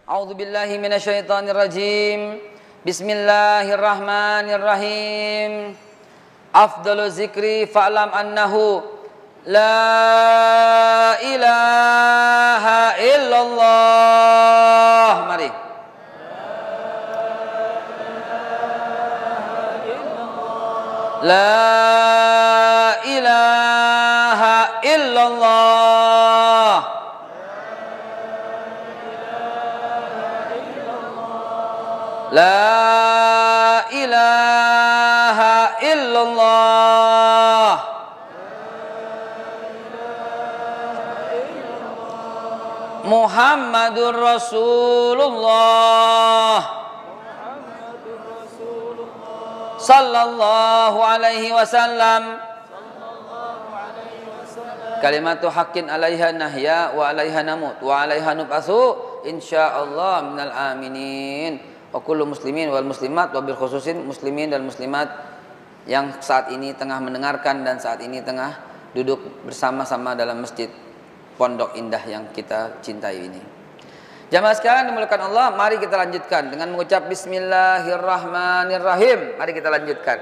A'udzu billahi minasyaitonir rajim. Bismillahirrahmanirrahim. Afdalu zikri fa'lam annahu la ilaha illallah. Mari. La ilaha illallah. La ilaha illallah. Muhammadur Rasulullah sallallahu alaihi wasallam. Kalimatu haqqin 'alaiha nahya wa 'alaiha namut wa 'alaiha nub'atsu insyaallah minal aminin. Wa kullu muslimin wal muslimat wa bil khususin muslimin dan muslimat yang saat ini tengah mendengarkan dan saat ini tengah duduk bersama-sama dalam masjid Pondok Indah yang kita cintai ini. Jamaah sekalian dimuliakan Allah, mari kita lanjutkan dengan mengucap bismillahirrahmanirrahim. Mari kita lanjutkan.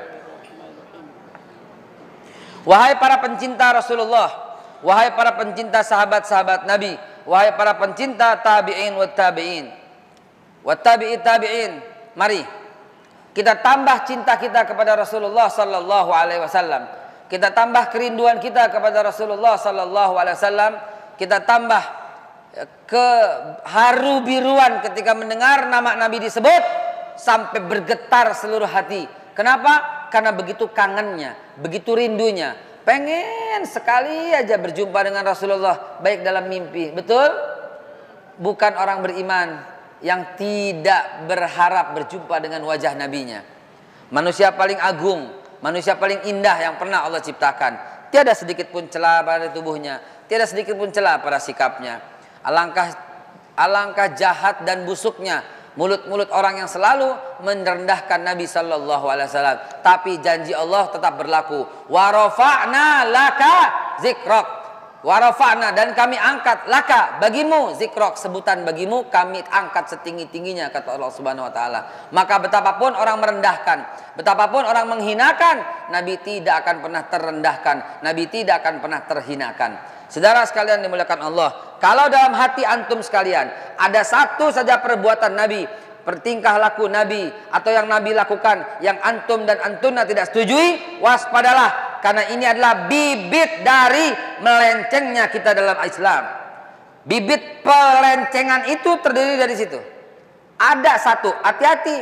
Wahai para pencinta Rasulullah, wahai para pencinta sahabat-sahabat Nabi, wahai para pencinta tabi'in wa tabi'in wa tabi'in, mari kita tambah cinta kita kepada Rasulullah sallallahu alaihi wasallam. Kita tambah kerinduan kita kepada Rasulullah sallallahu alaihi wasallam. Kita tambah keharu biruan ketika mendengar nama Nabi disebut sampai bergetar seluruh hati. Kenapa? Karena begitu kangennya, begitu rindunya. Pengen sekali aja berjumpa dengan Rasulullah, baik dalam mimpi. Betul? Bukan orang beriman yang tidak berharap berjumpa dengan wajah nabinya. Manusia paling agung, manusia paling indah yang pernah Allah ciptakan. Tiada sedikit pun celah pada tubuhnya, tiada sedikit pun celah pada sikapnya. Alangkah jahat dan busuknya mulut-mulut orang yang selalu merendahkan Nabi sallallahu alaihi wasallam. Tapi janji Allah tetap berlaku. Wa rafa'na laka zikrak. Wa rafa'na, dan kami angkat laka bagimu zikrok, sebutan bagimu kami angkat setinggi-tingginya, kata Allah Subhanahu wa taala. Maka betapapun orang merendahkan, betapapun orang menghinakan, Nabi tidak akan pernah terrendahkan, Nabi tidak akan pernah terhinakan. Saudara sekalian dimuliakan Allah, kalau dalam hati antum sekalian ada satu saja perbuatan Nabi, pertingkah laku Nabi atau yang Nabi lakukan yang antum dan antuna tidak setujui, waspadalah. Karena ini adalah bibit dari melencengnya kita dalam Islam. Bibit pelencengan itu terdiri dari situ. Ada satu, hati-hati.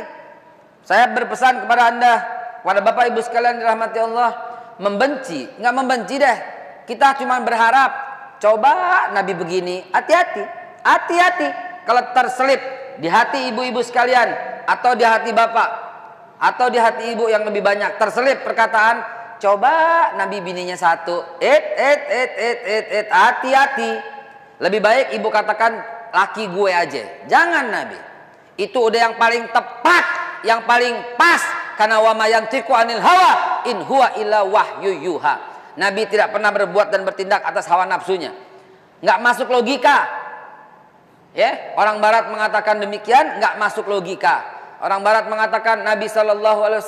Saya berpesan kepada anda, kepada bapak ibu sekalian dirahmati Allah, membenci, nggak membenci deh. Kita cuma berharap, coba Nabi begini, hati-hati, hati-hati. Kalau terselip di hati ibu-ibu sekalian, atau di hati bapak, atau di hati ibu yang lebih banyak, terselip perkataan, coba Nabi bininya satu, hati-hati. Lebih baik ibu katakan laki gue aja, jangan Nabi. Itu udah yang paling tepat, yang paling pas. Karena wa ma yantiqu anil hawa in huwa illa wahyu yuha. Nabi tidak pernah berbuat dan bertindak atas hawa nafsunya. Nggak masuk logika. Ya, orang Barat mengatakan demikian, nggak masuk logika. Orang Barat mengatakan Nabi SAW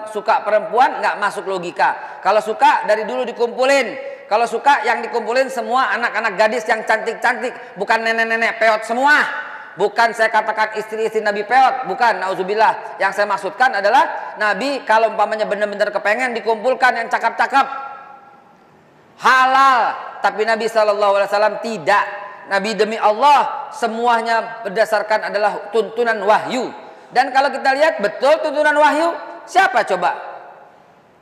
suka perempuan, nggak masuk logika. Kalau suka dari dulu dikumpulin. Kalau suka yang dikumpulin semua anak-anak gadis yang cantik-cantik, bukan nenek-nenek peot semua. Bukan saya katakan istri-istri Nabi peot, bukan, nauzubillah. Yang saya maksudkan adalah Nabi kalau umpamanya benar-benar kepengen dikumpulkan yang cakep-cakep, halal. Tapi Nabi SAW tidak. Nabi demi Allah semuanya berdasarkan adalah tuntunan wahyu. Dan kalau kita lihat betul tuntunan wahyu, siapa coba?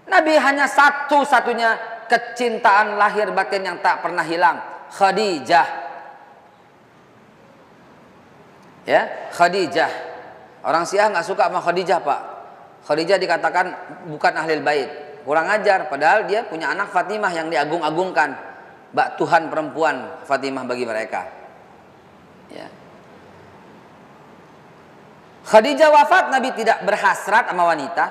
Nabi hanya satu-satunya kecintaan lahir batin yang tak pernah hilang, Khadijah. Ya, Khadijah. Orang Syiah nggak suka sama Khadijah, Pak. Khadijah dikatakan bukan ahlul bait, kurang ajar. Padahal dia punya anak Fatimah yang diagung-agungkan, bak Tuhan perempuan Fatimah bagi mereka. Ya. Khadijah wafat, Nabi tidak berhasrat sama wanita.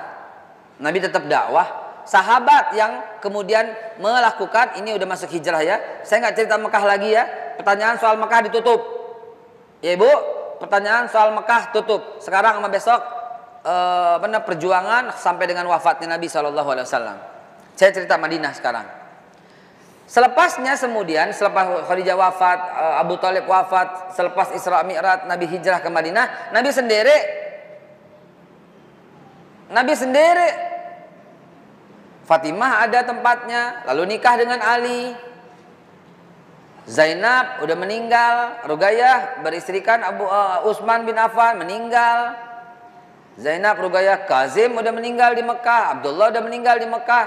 Nabi tetap dakwah. Sahabat yang kemudian melakukan, ini udah masuk hijrah ya. Saya nggak cerita Mekah lagi ya. Pertanyaan soal Mekah ditutup. Ya Ibu, pertanyaan soal Mekah tutup. Sekarang sama besok perjuangan sampai dengan wafatnya Nabi SAW. Saya cerita Madinah sekarang. Selepasnya kemudian, selepas Khadijah wafat, Abu Thalib wafat, selepas Isra Mi'raj, Nabi hijrah ke Madinah, Nabi sendiri. Fatimah ada tempatnya, lalu nikah dengan Ali. Zainab udah meninggal, Ruqayyah beristrikan Utsman bin Affan meninggal. Zainab, Ruqayyah, Kazim udah meninggal di Mekah, Abdullah udah meninggal di Mekah.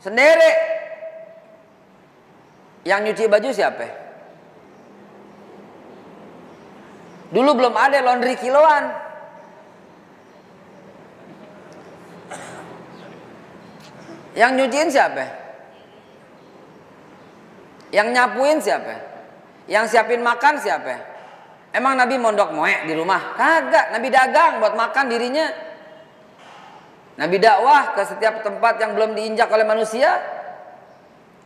Sendiri. Yang nyuci baju siapa? Dulu belum ada laundry kiloan. Yang nyuciin siapa? Yang nyapuin siapa? Yang siapin makan siapa? Emang Nabi mondok moek di rumah? Kagak, Nabi dagang buat makan dirinya. Nabi dakwah ke setiap tempat yang belum diinjak oleh manusia.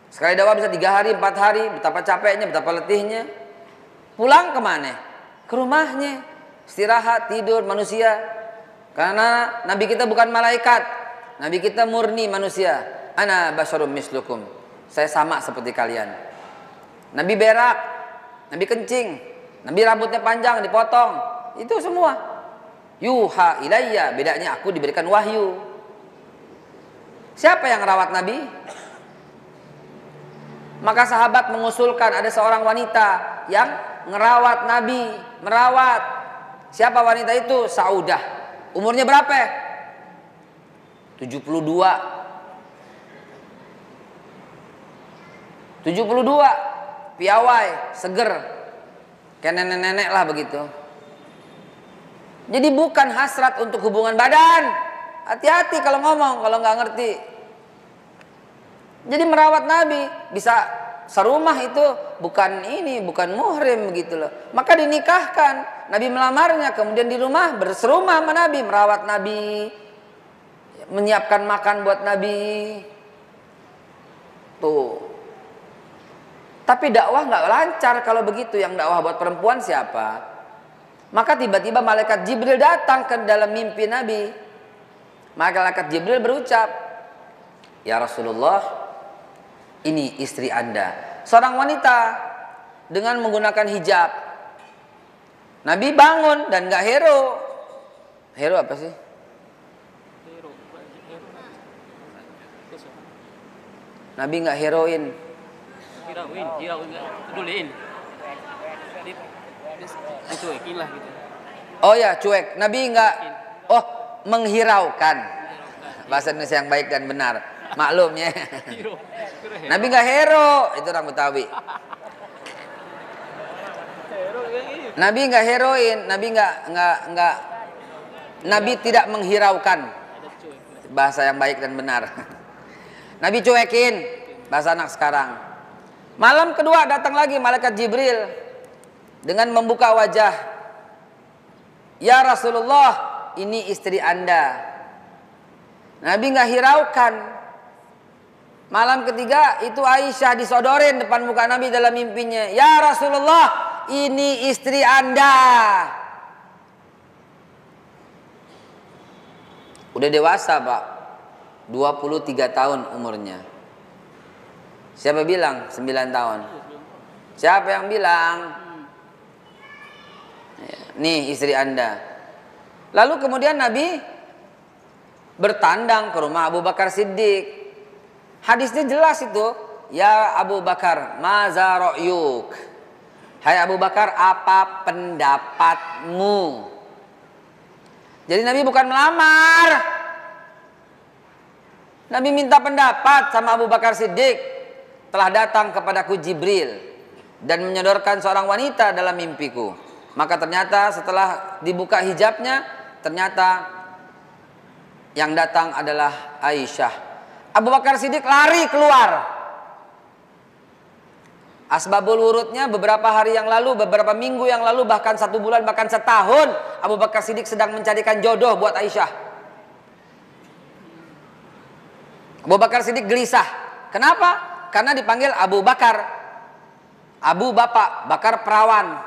Sekali dakwah bisa 3 hari, 4 hari, betapa capeknya, betapa letihnya. Pulang kemana? Ke rumahnya, istirahat, tidur manusia. Karena Nabi kita bukan malaikat, Nabi kita murni manusia. Ana basyarum mislukum, saya sama seperti kalian. Nabi berak, Nabi kencing, Nabi rambutnya panjang dipotong, itu semua. Yuha ilayya, bedanya aku diberikan wahyu. Siapa yang rawat Nabi? Maka sahabat mengusulkan ada seorang wanita yang ngerawat Nabi, merawat. Siapa wanita itu? Saudah. Umurnya berapa? 72. 72. Piawai, seger. Kayak nenek-nenek lah begitu. Jadi bukan hasrat untuk hubungan badan. Hati-hati kalau ngomong, kalau nggak ngerti. Jadi merawat Nabi bisa serumah itu bukan muhrim begitu loh. Maka dinikahkan, Nabi melamarnya, kemudian di rumah berserumah sama Nabi, merawat Nabi, menyiapkan makan buat Nabi. Tuh. Tapi dakwah nggak lancar kalau begitu. Yang dakwah buat perempuan siapa? Maka tiba-tiba malaikat Jibril datang ke dalam mimpi Nabi. Maka malaikat Jibril berucap, "Ya Rasulullah, ini istri Anda." Seorang wanita dengan menggunakan hijab. Nabi bangun dan gak hero. Hero apa sih? Nabi gak heroin. Heroin peduliin. Cuekin lah gitu. Oh ya, cuek. Nabi gak menghiraukan. Bahasa Indonesia yang baik dan benar. Maklumnya. Nabi nggak hero, itu orang Betawi. Nabi nggak heroin, Nabi tidak menghiraukan. Bahasa yang baik dan benar. Nabi cuekin, bahasa anak sekarang. Malam kedua datang lagi malaikat Jibril dengan membuka wajah. Ya Rasulullah, ini istri Anda. Nabi nggak hiraukan. Malam ketiga itu Aisyah disodorin depan muka Nabi dalam mimpinya. Ya Rasulullah, ini istri Anda. Udah dewasa Pak, 23 tahun umurnya. Siapa bilang 9 tahun? Siapa yang bilang? Nih istri Anda. Lalu kemudian Nabi bertandang ke rumah Abu Bakar Siddiq. Hadisnya jelas itu. Ya Abu Bakar, maza ra'yuk. Hai Abu Bakar, apa pendapatmu? Jadi Nabi bukan melamar. Nabi minta pendapat sama Abu Bakar Siddiq. Telah datang kepadaku Jibril dan menyodorkan seorang wanita dalam mimpiku. Maka ternyata setelah dibuka hijabnya, ternyata yang datang adalah Aisyah. Abu Bakar Siddiq lari keluar. Asbabul wurudnya beberapa hari yang lalu, beberapa minggu yang lalu, bahkan 1 bulan, bahkan setahun, Abu Bakar Siddiq sedang mencarikan jodoh buat Aisyah. Abu Bakar Siddiq gelisah. Kenapa? Karena dipanggil Abu Bakar. Abu bapak, Bakar perawan.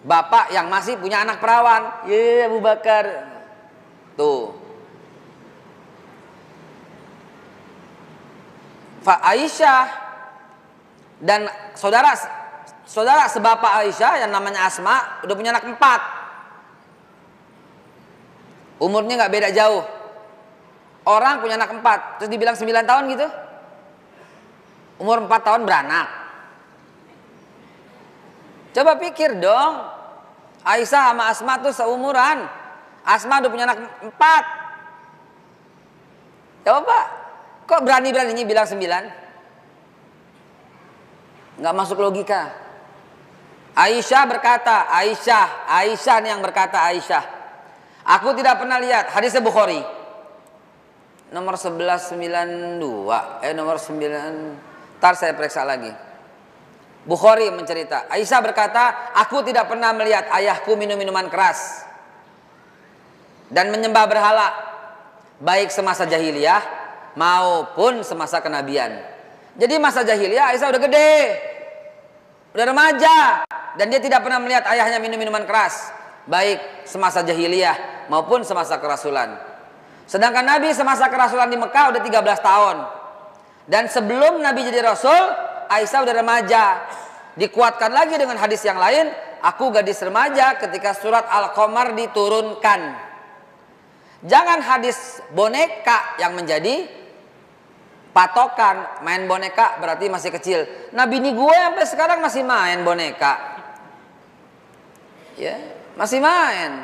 Bapak yang masih punya anak perawan. Ye Abu Bakar. Tuh. Aisyah dan saudara sebapak Aisyah yang namanya Asma udah punya anak 4. Umurnya nggak beda jauh. Orang punya anak 4, terus dibilang 9 tahun gitu. Umur 4 tahun beranak. Coba pikir dong. Aisyah sama Asma tuh seumuran. Asma udah punya anak 4. Coba, kok berani-beraninya bilang 9? Nggak masuk logika. Aisyah berkata, Aisyah nih yang berkata Aisyah. Aku tidak pernah lihat, hadisnya Bukhari. Nomor 1192, nomor 9. Ntar saya periksa lagi. Bukhari mencerita, Aisyah berkata, aku tidak pernah melihat ayahku minum minuman keras dan menyembah berhala, baik semasa jahiliyah maupun semasa kenabian. Jadi masa jahiliyah Aisyah udah gede, udah remaja, dan dia tidak pernah melihat ayahnya minum minuman keras, baik semasa jahiliyah maupun semasa kerasulan. Sedangkan Nabi semasa kerasulan di Mekah udah 13 tahun. Dan sebelum Nabi jadi Rasul, Aisyah udah remaja. Dikuatkan lagi dengan hadis yang lain, aku gadis remaja ketika surat Al-Qamar diturunkan. Jangan hadis boneka yang menjadi patokan. Main boneka berarti masih kecil. Nabi ini gue sampai sekarang masih main boneka. Ya, masih main.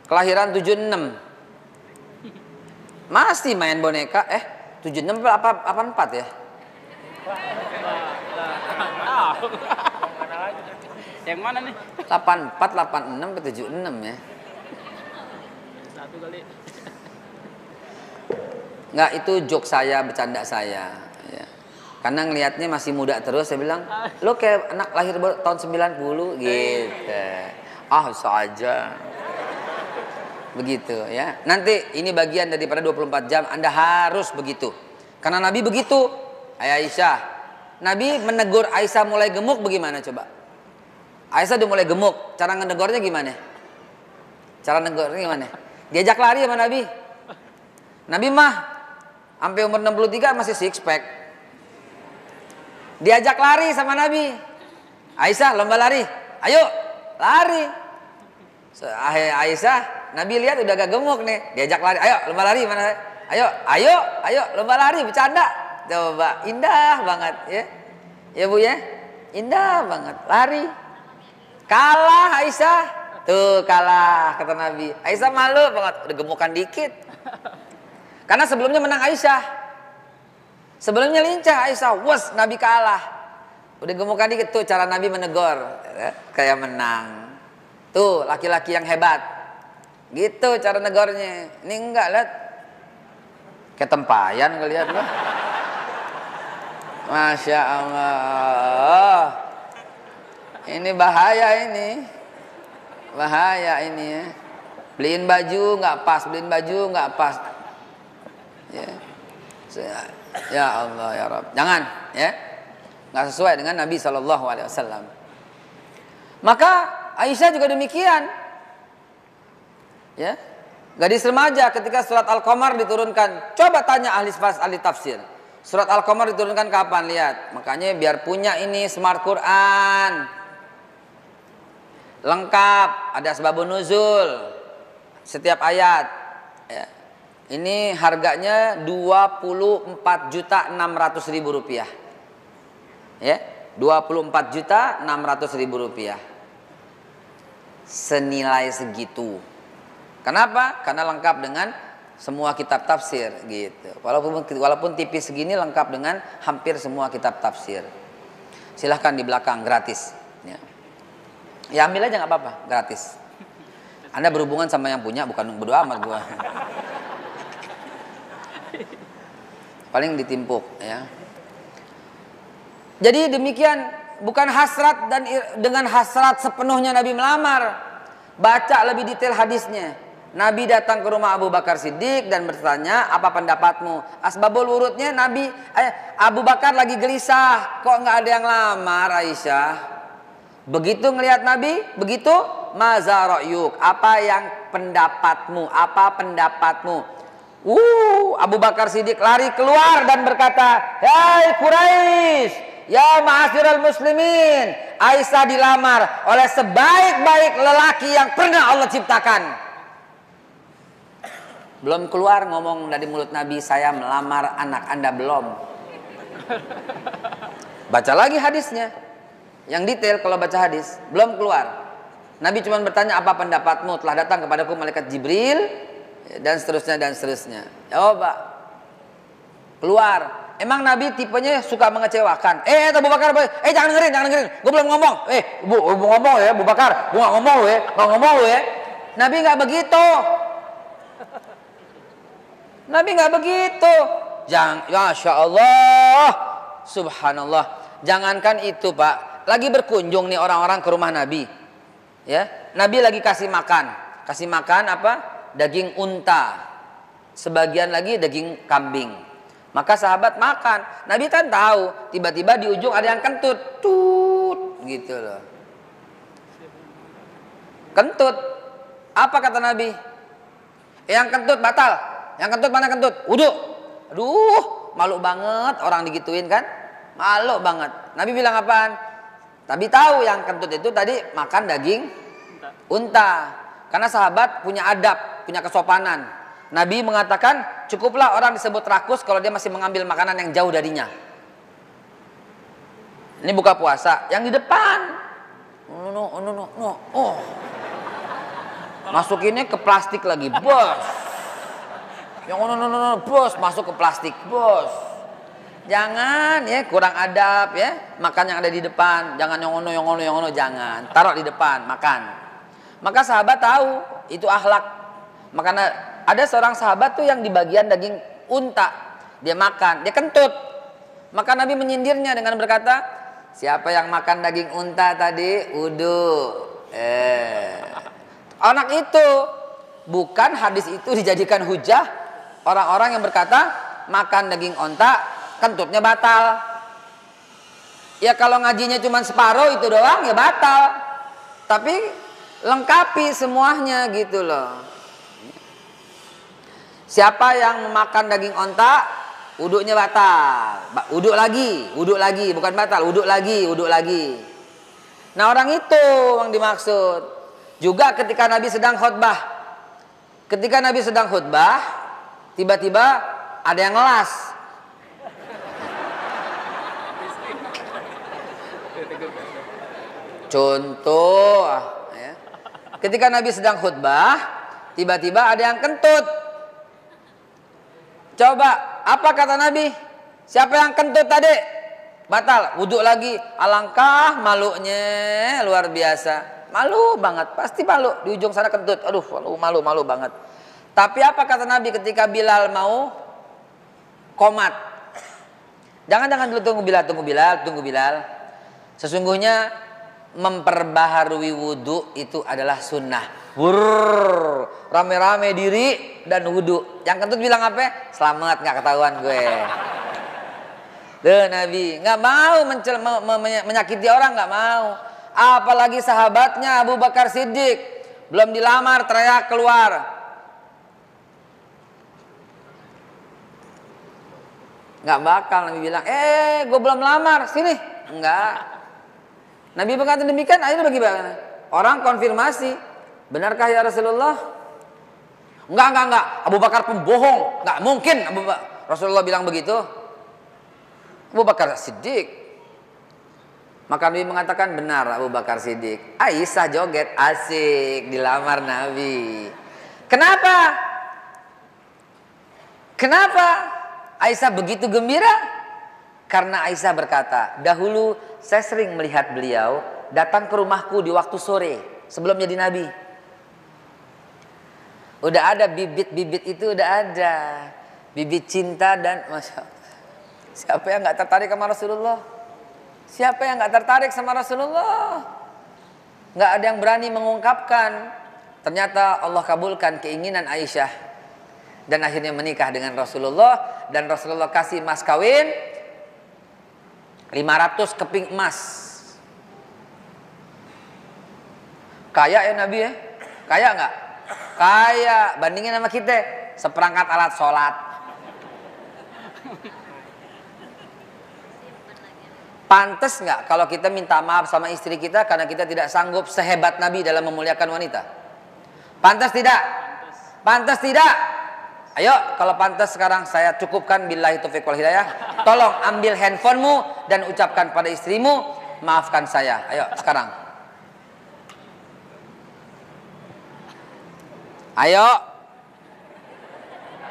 Kelahiran 76. Masih main boneka. 76 apa 84 ya? Yang mana nih? 84, 86 ke 76 ya. Satu kali. Enggak, itu joke saya, bercanda saya ya. Karena ngelihatnya masih muda terus, saya bilang, lo kayak anak lahir tahun 90 gitu. Saja. Begitu ya. Nanti ini bagian daripada 24 jam Anda harus begitu. Karena Nabi begitu. Aisyah. Nabi menegur Aisyah mulai gemuk bagaimana coba? Aisyah udah mulai gemuk. Cara ngedegornya gimana? Cara negornya gimana? Diajak lari sama Nabi. Nabi mah sampai umur 63 masih six pack. Diajak lari sama Nabi. Aisyah lomba lari. Ayo lari. Aisyah, Nabi lihat udah agak gemuk nih, diajak lari, ayo lomba lari mana? Ayo lomba lari, bercanda. Coba, indah banget ya. Ya Bu ya, indah banget, lari. Kalah Aisyah, tuh kalah kata Nabi. Aisyah malu banget, udah gemukan dikit. Karena sebelumnya menang Aisyah. Sebelumnya lincah Aisyah, wes Nabi kalah. Udah gemukan dikit tuh cara Nabi menegur, kayak menang. Tuh laki-laki yang hebat. Gitu cara negornya. Ini enggak lihat. Kayak tempayan ngelihat loh. Masya Allah. Ini bahaya ini. Bahaya ini ya. Beliin baju nggak pas, beliin baju nggak pas. Ya. Ya Allah ya Rabb. Jangan ya. Nggak sesuai dengan Nabi SAW. Maka Aisyah juga demikian. Ya. Gadis remaja ketika surat Al-Qamar diturunkan. Coba tanya ahli tafsir. Surat Al-Qamar diturunkan kapan? Lihat. Makanya biar punya ini smart Quran. Lengkap, ada asbabun nuzul setiap ayat. Ya. Ini harganya 24.600.000 rupiah. Ya, 24.600.000 rupiah. Senilai segitu. Kenapa? Karena lengkap dengan semua kitab tafsir gitu. Walaupun tipis segini lengkap dengan hampir semua kitab tafsir. Silahkan di belakang gratis. Ya ambil aja nggak apa-apa, gratis. Anda berhubungan sama yang punya, bukan bodo amat gua. Paling ditimpuk ya. Jadi demikian, bukan hasrat dan dengan hasrat sepenuhnya Nabi melamar. Baca lebih detail hadisnya. Nabi datang ke rumah Abu Bakar Siddiq dan bertanya, apa pendapatmu? Asbabul wurudnya Abu Bakar lagi gelisah, kok nggak ada yang lamar Aisyah? Begitu ngelihat Nabi, begitu maza ra'yuk, apa yang pendapatmu, apa pendapatmu. Abu Bakar Siddiq lari keluar dan berkata, "Hai Quraisy, ya ma'asyiral muslimin, Aisyah dilamar oleh sebaik-baik lelaki yang pernah Allah ciptakan." Belum keluar ngomong dari mulut Nabi, "Saya melamar anak Anda belum." Baca lagi hadisnya. Yang detail kalau baca hadis, belum keluar. Nabi cuma bertanya, "Apa pendapatmu? Telah datang kepadaku malaikat Jibril," dan seterusnya dan seterusnya. Coba keluar. Emang Nabi tipenya suka mengecewakan. Abu Bakar, jangan dengerin. Gue belum ngomong. Bu ngomong ya, Abu Bakar. Gue nggak ngomong ya. Nabi nggak begitu. Nabi nggak begitu. Masya Allah, subhanallah. Jangankan itu Pak. Lagi berkunjung nih orang-orang ke rumah Nabi. Ya, Nabi lagi kasih makan apa? Daging unta. Sebagian lagi daging kambing. Maka sahabat makan. Nabi kan tahu, tiba-tiba di ujung ada yang kentut. Tut, gitu loh. Kentut. Apa kata Nabi? Yang kentut batal. Yang kentut mana kentut? Wudu. Aduh, malu banget orang digituin kan? Malu banget. Nabi bilang apaan? Tapi tahu yang kentut itu tadi makan daging unta. Karena sahabat punya adab, punya kesopanan. Nabi mengatakan cukuplah orang disebut rakus kalau dia masih mengambil makanan yang jauh darinya. Ini buka puasa, yang di depan. Masukinnya ke plastik lagi, bos. Yang bos masuk ke plastik, bos. Jangan ya, kurang adab ya, makan yang ada di depan. Jangan yang ono, jangan. Taruh di depan, makan. Maka sahabat tahu itu akhlak. Makanya ada seorang sahabat tuh yang di bagian daging unta, dia makan, dia kentut. Maka Nabi menyindirnya dengan berkata, "Siapa yang makan daging unta tadi? Wudu." Anak itu, bukan hadis itu dijadikan hujah orang-orang yang berkata makan daging unta kentutnya batal. Ya kalau ngajinya cuma separuh itu doang ya batal. Tapi lengkapi semuanya gitu loh. Siapa yang memakan daging onta, wudunya batal. Wuduk lagi, bukan batal, wuduk lagi. Nah orang itu yang dimaksud. Juga ketika Nabi sedang khutbah. Tiba-tiba ada yang ngelas. Contoh ya. Ketika Nabi sedang khutbah, tiba-tiba ada yang kentut. Coba, apa kata Nabi? Siapa yang kentut tadi? Batal, wudhu lagi. Alangkah malunya, luar biasa. Malu banget, pasti malu. Di ujung sana kentut. Aduh, malu banget. Tapi apa kata Nabi ketika Bilal mau qomat? Jangan dulu, tunggu Bilal. Sesungguhnya memperbaharui wudhu itu adalah sunnah. Rame-rame diri dan wudhu. Yang kentut bilang apa? Selamat, nggak ketahuan gue. Nabi nggak mau menyakiti orang, nggak mau. Apalagi sahabatnya Abu Bakar Siddiq belum dilamar teriak keluar. Nggak bakal Nabi bilang, gue belum lamar, sini. Enggak. Nabi berkata demikian, akhirnya bagaimana? Orang konfirmasi, benarkah ya Rasulullah? Enggak. Abu Bakar pembohong, enggak mungkin Rasulullah bilang begitu. Abu Bakar Siddiq. Maka Nabi mengatakan benar Abu Bakar Siddiq. Aisyah joget, asik dilamar Nabi. Kenapa Aisyah begitu gembira? Karena Aisyah berkata, dahulu saya sering melihat beliau datang ke rumahku di waktu sore sebelum jadi Nabi. Udah ada bibit-bibit itu, udah ada bibit cinta dan Masya Allah. Siapa yang gak tertarik sama Rasulullah? Siapa yang gak tertarik sama Rasulullah? Gak ada yang berani mengungkapkan. Ternyata Allah kabulkan keinginan Aisyah dan akhirnya menikah dengan Rasulullah. Dan Rasulullah kasih mas kawin 500 keping emas. Kaya ya Nabi ya? Kaya nggak? Kaya. Bandingin sama kita, seperangkat alat sholat. Pantes nggak kalau kita minta maaf sama istri kita karena kita tidak sanggup sehebat Nabi dalam memuliakan wanita? Pantas tidak? Pantas tidak? Ayo, kalau pantas sekarang saya cukupkan, billahi taufiq wal hidayah. Tolong ambil handphonemu dan ucapkan pada istrimu, maafkan saya. Ayo sekarang. Ayo.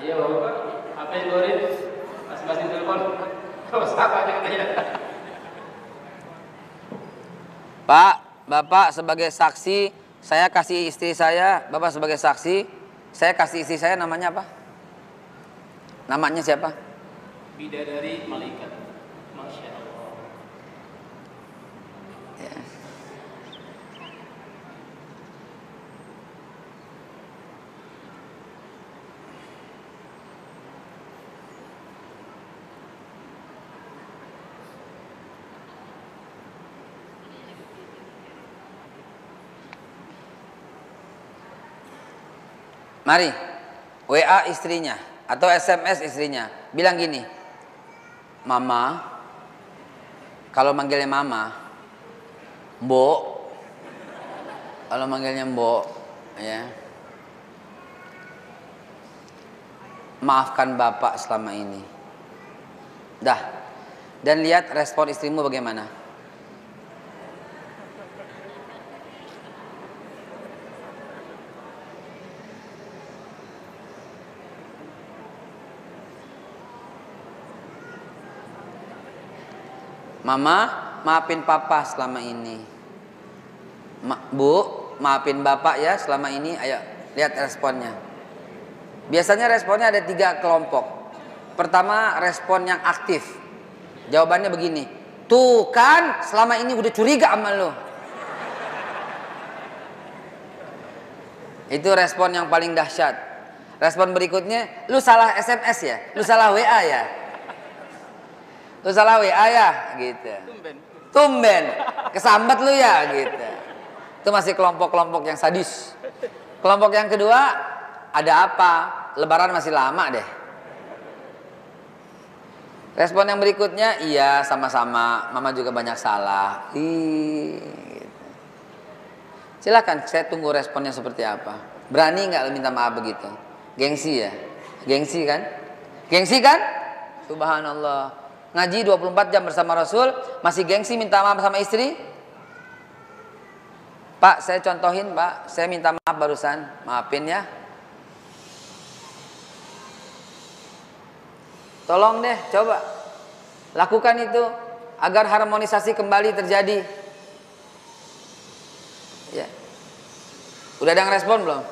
Iya Bapak. Apa yang goreng? Masing-masing telepon. Kalau siapa aja katanya. Pak, Bapak sebagai saksi, saya kasih istri saya, Bapak sebagai saksi, saya kasih istri saya namanya apa? Namanya siapa? Bidadari malaikat. Masya Allah. Ya. Mari, WA istrinya atau SMS istrinya, bilang gini, Mama, kalau manggilnya Mama, Mbok, kalau manggilnya Mbok, ya, maafkan Bapak selama ini. Dah, dan lihat respon istrimu bagaimana. Mama, maafin Papa selama ini. Bu, maafin Bapak ya selama ini. Ayo, lihat responnya. Biasanya responnya ada 3 kelompok. Pertama, respon yang aktif. Jawabannya begini, tuh kan selama ini udah curiga sama lo. Itu respon yang paling dahsyat. Respon berikutnya, lu salah SMS ya, lu salah WA ya. Lu salah WA ya, gitu. Tumben, kesambat lu ya, gitu. Itu masih kelompok-kelompok yang sadis. Kelompok yang kedua, ada apa? Lebaran masih lama deh. Respon yang berikutnya, iya sama-sama, Mama juga banyak salah. Gitu. Silakan, saya tunggu responnya seperti apa. Berani nggak lu minta maaf begitu? Gengsi ya? Gengsi kan? Gengsi kan? Subhanallah. Ngaji 24 jam bersama Rasul, masih gengsi minta maaf sama istri? Pak, saya contohin Pak, saya minta maaf barusan, maafin ya. Tolong deh, coba lakukan itu agar harmonisasi kembali terjadi. Ya. Udah ada yang respon belum?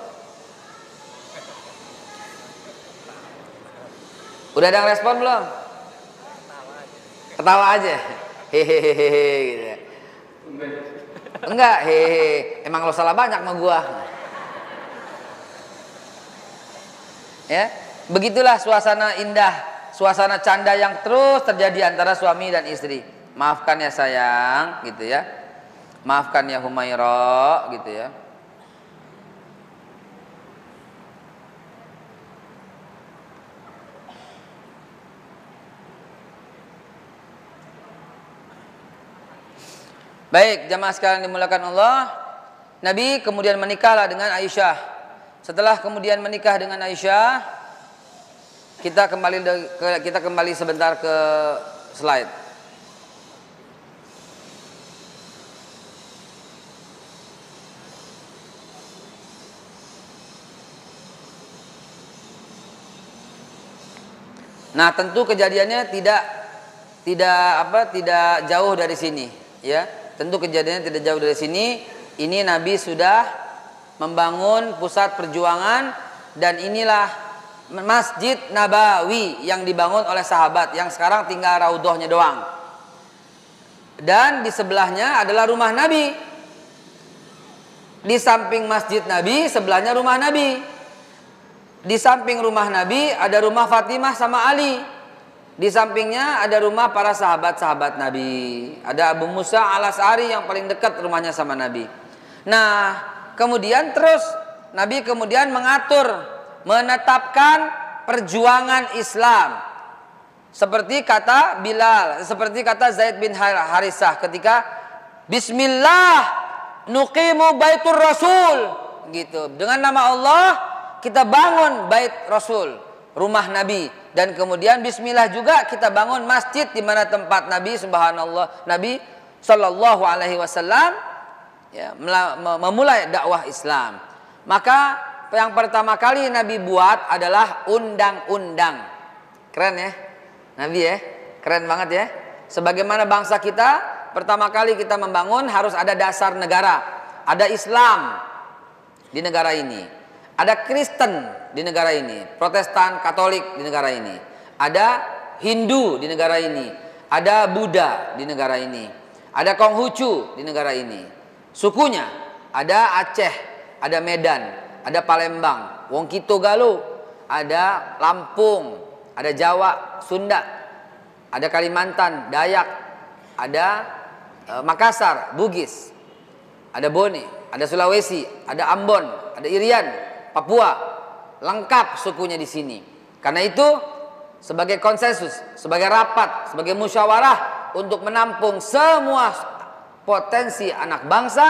Udah ada yang respon belum? Ketawa aja, hehehe gitu. Enggak, hehehe. Emang lo salah banyak sama gua. Ya, begitulah suasana indah, suasana canda yang terus terjadi antara suami dan istri. Maafkan ya sayang, gitu ya. Maafkan ya Humaira, gitu ya. Baik, jamaah sekalian dimuliakan Allah. Nabi kemudian menikahlah dengan Aisyah. Setelah kemudian menikah dengan Aisyah, kita kembali sebentar ke slide. Nah, tentu kejadiannya tidak jauh dari sini, ya. Tentu kejadiannya tidak jauh dari sini. Ini Nabi sudah membangun pusat perjuangan, dan inilah Masjid Nabawi yang dibangun oleh sahabat, yang sekarang tinggal raudhahnya doang. Dan di sebelahnya adalah rumah Nabi. Di samping Masjid Nabi, sebelahnya rumah Nabi. Di samping rumah Nabi ada rumah Fatimah sama Ali. Di sampingnya ada rumah para sahabat-sahabat Nabi. Ada Abu Musa Al-Asy'ari yang paling dekat rumahnya sama Nabi. Nah, kemudian terus Nabi kemudian mengatur, menetapkan perjuangan Islam. Seperti kata Bilal, seperti kata Zaid bin Harisah ketika Bismillah nuqimu baitur Rasul, gitu. Dengan nama Allah kita bangun bait Rasul, rumah Nabi, dan kemudian Bismillah juga kita bangun masjid di mana tempat Nabi, subhanallah, Nabi Shallallahu Alaihi Wasallam ya, memulai dakwah Islam. Maka yang pertama kali Nabi buat adalah undang-undang. Keren ya, Nabi ya, keren banget ya. Sebagaimana bangsa kita, pertama kali kita membangun harus ada dasar negara. Ada Islam di negara ini, ada Kristen di negara ini, Protestan, Katolik di negara ini, ada Hindu di negara ini, ada Buddha di negara ini, ada Konghucu di negara ini. Sukunya ada Aceh, ada Medan, ada Palembang, Wong Kito Galuh, ada Lampung, ada Jawa, Sunda, ada Kalimantan, Dayak, ada Makassar, Bugis, ada Bone, ada Sulawesi, ada Ambon, ada Irian, Papua, lengkap sukunya di sini. Karena itu sebagai konsensus, sebagai rapat, sebagai musyawarah untuk menampung semua potensi anak bangsa,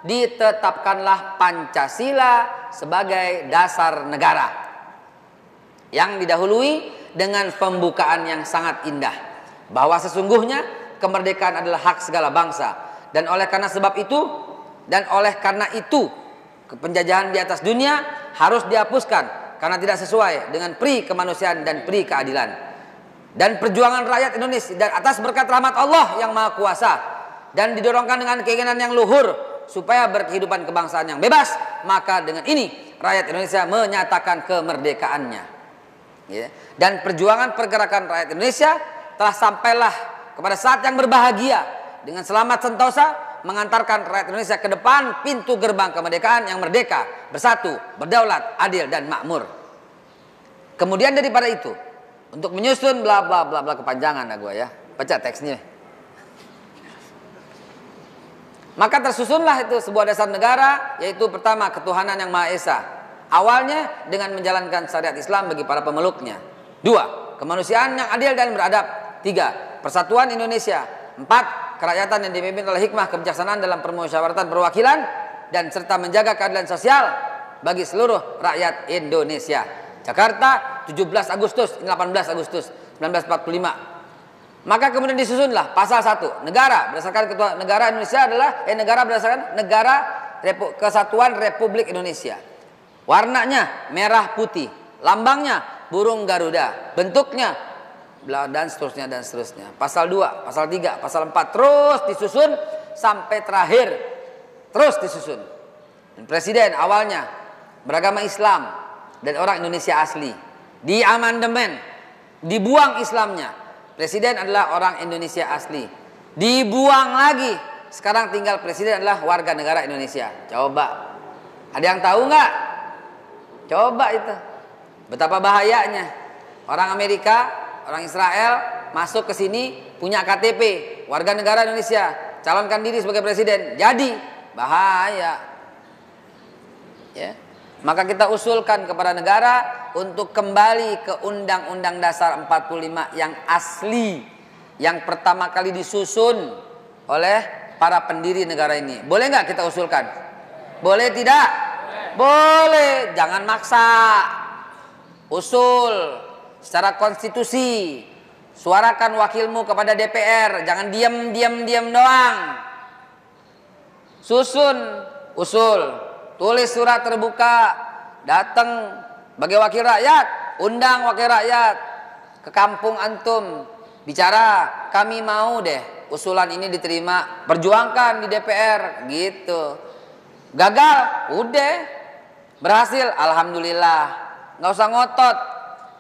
ditetapkanlah Pancasila sebagai dasar negara yang didahului dengan pembukaan yang sangat indah bahwa sesungguhnya kemerdekaan adalah hak segala bangsa, dan oleh karena sebab itu penjajahan di atas dunia harus dihapuskan karena tidak sesuai dengan pri kemanusiaan dan pri keadilan, dan perjuangan rakyat Indonesia dan atas berkat rahmat Allah yang Maha Kuasa dan didorongkan dengan keinginan yang luhur supaya berkehidupan kebangsaan yang bebas, maka dengan ini rakyat Indonesia menyatakan kemerdekaannya. Ya. Dan perjuangan pergerakan rakyat Indonesia telah sampailah kepada saat yang berbahagia dengan selamat sentosa mengantarkan rakyat Indonesia ke depan pintu gerbang kemerdekaan yang merdeka, bersatu, berdaulat, adil dan makmur. Kemudian daripada itu, untuk menyusun bla bla bla bla, kepanjangan lah gue ya, baca teksnya. Maka tersusunlah itu sebuah dasar negara, yaitu pertama ketuhanan yang Maha Esa. Awalnya dengan menjalankan syariat Islam bagi para pemeluknya. 2. Kemanusiaan yang adil dan beradab. 3. Persatuan Indonesia. 4. Kerakyatan yang dipimpin oleh hikmah kebijaksanaan dalam permusyawaratan perwakilan, dan serta menjaga keadilan sosial bagi seluruh rakyat Indonesia. Jakarta 17 Agustus 18 Agustus 1945. Maka kemudian disusunlah pasal 1. Negara berdasarkan ketua negara Indonesia adalah negara berdasarkan negara Kesatuan Republik Indonesia. Warnanya merah putih, lambangnya burung Garuda, bentuknya dan seterusnya dan seterusnya. Pasal 2, pasal 3, pasal 4 terus disusun sampai terakhir. Terus disusun. Dan presiden awalnya beragama Islam dan orang Indonesia asli. Di amandemen dibuang Islamnya. Presiden adalah orang Indonesia asli. Dibuang lagi. Sekarang tinggal presiden adalah warga negara Indonesia. Coba. Ada yang tahu nggak? Coba itu. Betapa bahayanya. Orang Amerika, orang Israel masuk ke sini punya KTP warga negara Indonesia, calonkan diri sebagai presiden. Jadi bahaya. Ya. Maka kita usulkan kepada negara untuk kembali ke Undang-Undang Dasar 45 yang asli, yang pertama kali disusun oleh para pendiri negara ini. Boleh nggak kita usulkan? Boleh tidak? Boleh. Jangan maksa. Usul secara konstitusi. Suarakan wakilmu kepada DPR. Jangan diam doang. Susun, usul. Tulis surat terbuka, datang sebagai wakil rakyat, undang wakil rakyat ke kampung antum, bicara, kami mau deh usulan ini diterima, perjuangkan di DPR, gitu. Gagal, udah, berhasil, alhamdulillah, nggak usah ngotot.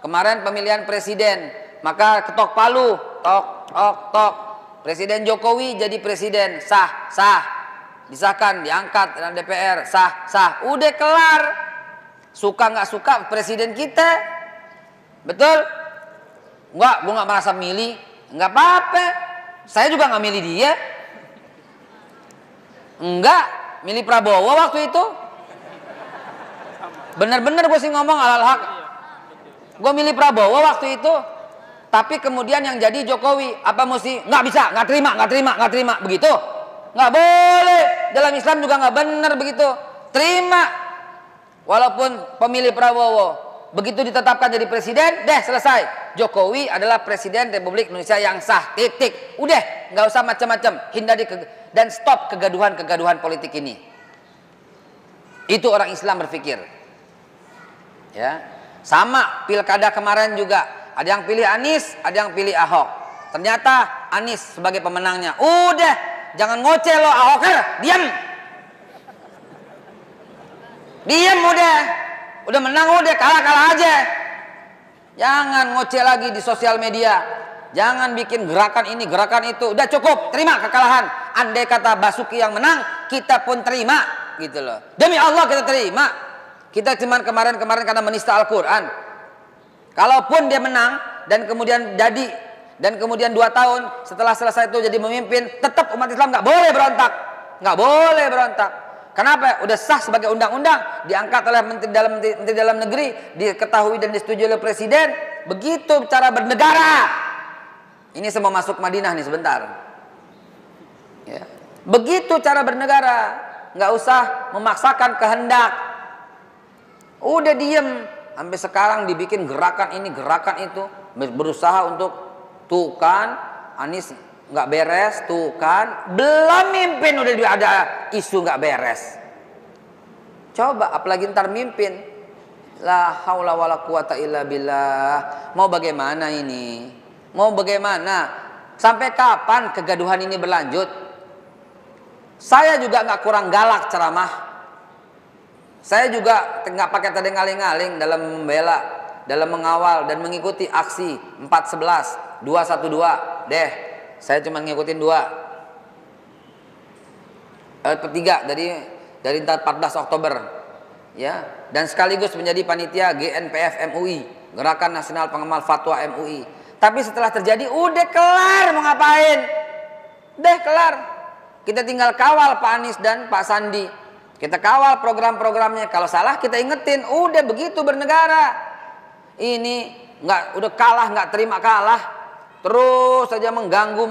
Kemarin pemilihan presiden, maka ketok palu, tok, Presiden Jokowi jadi presiden, sah. Disahkan, diangkat dalam DPR, sah, udah kelar. Suka nggak suka presiden kita, betul? Enggak, gue nggak merasa milih, nggak apa-apa. Saya juga nggak milih dia, enggak. milih Prabowo waktu itu. Bener-bener gue sih ngomong alal hak. Gue milih Prabowo waktu itu. Tapi kemudian yang jadi Jokowi. Apa mesti? Nggak bisa, nggak terima. Begitu? Nggak boleh. Dalam Islam juga nggak bener begitu. Terima. Walaupun pemilih Prabowo. Begitu ditetapkan jadi presiden, deh selesai. Jokowi adalah presiden Republik Indonesia yang sah. Titik. Udah, nggak usah macam-macam. Hindari dan stop kegaduhan-kegaduhan politik ini. Itu orang Islam berpikir. Ya, sama pilkada kemarin juga. Ada yang pilih Anies, ada yang pilih Ahok. Ternyata Anies sebagai pemenangnya. Udah, jangan ngoceh lo Ahoker, diam. Diam udah. Udah menang udah, kalah aja. Jangan ngoceh lagi di sosial media. Jangan bikin gerakan ini, gerakan itu. Udah cukup, terima kekalahan. Andai kata Basuki yang menang, kita pun terima, gitu loh. Demi Allah kita terima. Kita cuman kemarin karena menista Al-Quran. Kalaupun dia menang dan kemudian 2 tahun setelah selesai itu jadi memimpin, tetap umat Islam nggak boleh berontak, nggak boleh berontak. Kenapa? Udah sah sebagai undang-undang, diangkat oleh Menteri Dalam Negeri, diketahui dan disetujui oleh Presiden. Begitu cara bernegara. Ini semua masuk Madinah nih sebentar. Ya. Begitu cara bernegara, nggak usah memaksakan kehendak. Udah diem, sampai sekarang dibikin gerakan ini, gerakan itu, berusaha untuk tuh kan, Anies nggak beres, tuh kan, belum mimpin udah ada isu nggak beres. Coba, apalagi ntar mimpin, la haula wala quwata illa billah. Mau bagaimana ini? Mau bagaimana? Sampai kapan kegaduhan ini berlanjut? Saya juga nggak kurang galak ceramah. Saya juga nggak pakai tadi ngaling-ngaling dalam membela, dalam mengawal dan mengikuti aksi 411, 212. Deh, saya cuma ngikutin 3 dari 14 Oktober, ya, dan sekaligus menjadi panitia GNPF MUI, Gerakan Nasional Pengamal Fatwa MUI. Tapi setelah terjadi, udah kelar mau ngapain? Deh kelar. Kita tinggal kawal Pak Anies dan Pak Sandi. Kita kawal program-programnya. Kalau salah kita ingetin. Udah begitu bernegara. Ini udah kalah, nggak terima kalah. Terus saja mengganggu.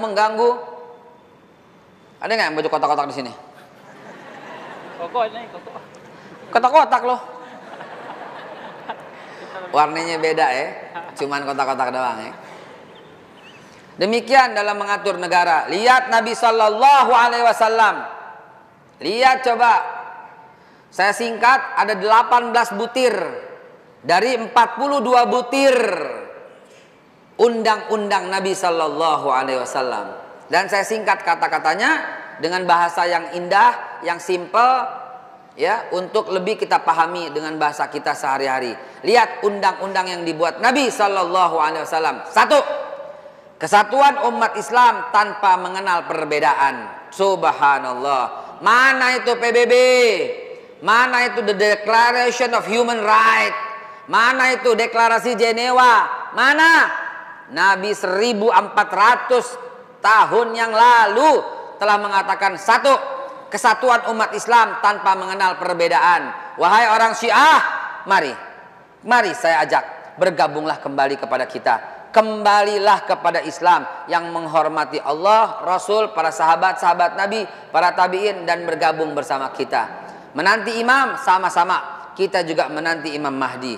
Ada nggak yang baju kotak-kotak di sini? Kotak-kotak loh. Warnanya beda ya. Cuman kotak-kotak doang ya. Demikian dalam mengatur negara. Lihat Nabi Sallallahu Alaihi Wasallam. Lihat coba. Saya singkat, ada 18 butir dari 42 butir undang-undang Nabi Sallallahu Alaihi Wasallam. Dan saya singkat kata-katanya dengan bahasa yang indah, yang simple, ya, untuk lebih kita pahami dengan bahasa kita sehari-hari. Lihat undang-undang yang dibuat Nabi Sallallahu Alaihi Wasallam. 1. Kesatuan umat Islam tanpa mengenal perbedaan. Subhanallah. Mana itu PBB? Mana itu the Declaration of Human Rights? Mana itu deklarasi Jenewa? Mana? Nabi 1400 tahun yang lalu telah mengatakan 1. Kesatuan umat Islam tanpa mengenal perbedaan. Wahai orang Syiah, mari saya ajak, bergabunglah kembali kepada kita. Kembalilah kepada Islam yang menghormati Allah, Rasul, para sahabat-sahabat Nabi, para tabi'in, dan bergabung bersama kita. Menanti imam sama-sama, kita juga menanti Imam Mahdi.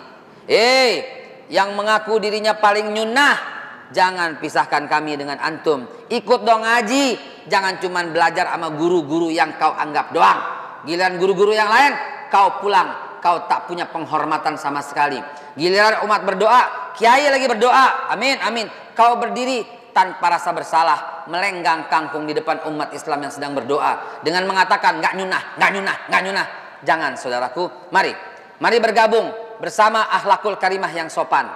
Yang mengaku dirinya paling nyunnah, jangan pisahkan kami dengan antum. Ikut dong ngaji, jangan cuman belajar sama guru-guru yang kau anggap doang. Giliran guru-guru yang lain, kau pulang, kau tak punya penghormatan sama sekali. Giliran umat berdoa, kiai lagi berdoa, amin amin, kau berdiri tanpa rasa bersalah, melenggang kangkung di depan umat Islam yang sedang berdoa dengan mengatakan nggak nyunah. Jangan, saudaraku, mari bergabung bersama akhlakul karimah yang sopan.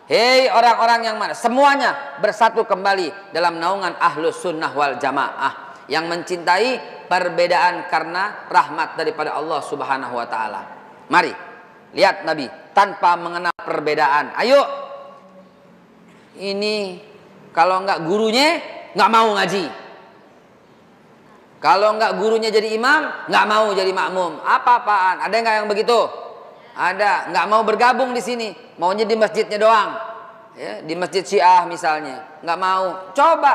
Hei orang-orang yang mana? Semuanya bersatu kembali dalam naungan ahlus sunnah wal jamaah yang mencintai perbedaan karena rahmat daripada Allah Subhanahu wa ta'ala. Mari, lihat Nabi tanpa mengenal perbedaan. Ayo, ini kalau nggak gurunya nggak mau ngaji. Kalau nggak gurunya jadi imam, nggak mau jadi makmum. Apa-apaan? Ada nggak yang begitu? Ada. Nggak mau bergabung di sini, maunya di masjidnya doang. Ya, di masjid Syiah misalnya, nggak mau. Coba,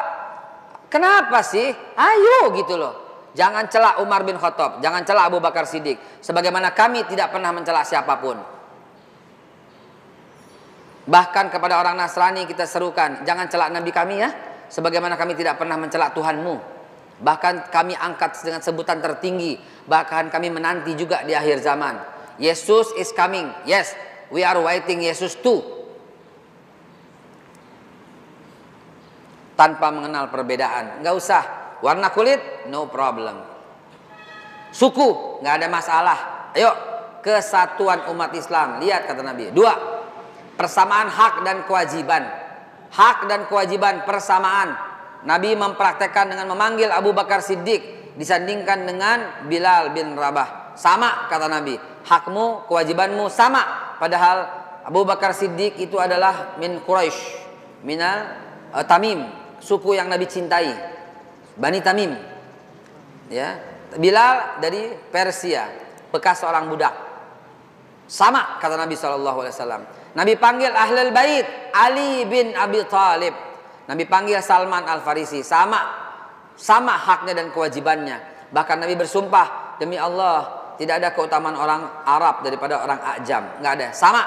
kenapa sih? Ayo gitu loh. Jangan celak Umar bin Khattab, jangan celak Abu Bakar Siddiq. Sebagaimana kami tidak pernah mencela siapapun. Bahkan kepada orang Nasrani kita serukan, jangan celak Nabi kami ya. Sebagaimana kami tidak pernah mencela Tuhanmu. Bahkan kami angkat dengan sebutan tertinggi. Bahkan kami menanti juga di akhir zaman. Yesus is coming. Yes, we are waiting Yesus too. Tanpa mengenal perbedaan. Nggak usah. Warna kulit, no problem. Suku, nggak ada masalah. Ayo, kesatuan umat Islam. Lihat kata Nabi. 2, persamaan hak dan kewajiban. Hak dan kewajiban persamaan. Nabi mempraktekkan dengan memanggil Abu Bakar Siddiq disandingkan dengan Bilal bin Rabah. Sama kata Nabi, hakmu, kewajibanmu sama. Padahal Abu Bakar Siddiq itu adalah min Quraisy, minal Tamim, suku yang Nabi cintai, Bani Tamim. Ya, Bilal dari Persia, bekas seorang budak. Sama kata Nabi SAW. Nabi panggil Ahlul Bait, Ali bin Abi Thalib. Nabi panggil Salman Al-Farisi, sama haknya dan kewajibannya. Bahkan Nabi bersumpah, demi Allah tidak ada keutamaan orang Arab daripada orang Ajam, nggak ada, sama.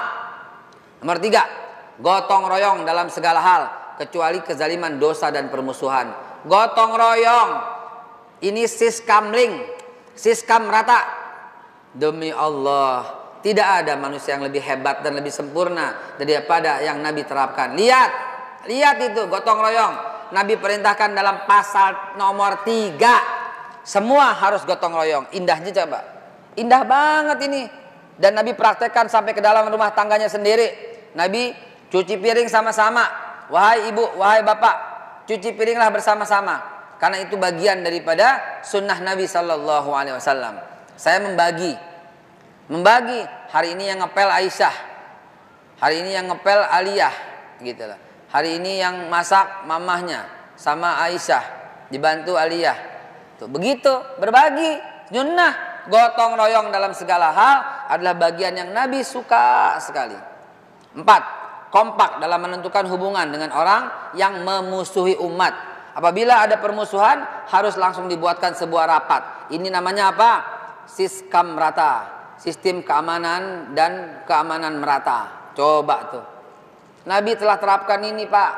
Nomor 3, gotong royong dalam segala hal kecuali kezaliman, dosa dan permusuhan. Gotong royong ini siskamling, siskam rata. Demi Allah tidak ada manusia yang lebih hebat dan lebih sempurna daripada yang Nabi terapkan. Lihat itu gotong royong. Nabi perintahkan dalam pasal nomor 3. Semua harus gotong royong. Indahnya coba. Indah banget ini. Dan Nabi praktekkan sampai ke dalam rumah tangganya sendiri. Nabi cuci piring sama-sama. Wahai ibu, wahai bapak, cuci piringlah bersama-sama. Karena itu bagian daripada sunnah Nabi SAW. Saya membagi. Hari ini yang ngepel Aisyah. Hari ini yang ngepel Aliyah. Gitu lah. Hari ini yang masak mamahnya sama Aisyah, dibantu Aliyah. Tuh, begitu berbagi sunnah, gotong royong dalam segala hal adalah bagian yang Nabi suka sekali. 4, kompak dalam menentukan hubungan dengan orang yang memusuhi umat. Apabila ada permusuhan harus langsung dibuatkan sebuah rapat. Ini namanya apa? Siskam rata, sistem keamanan dan keamanan merata. Coba tuh. Nabi telah terapkan ini Pak.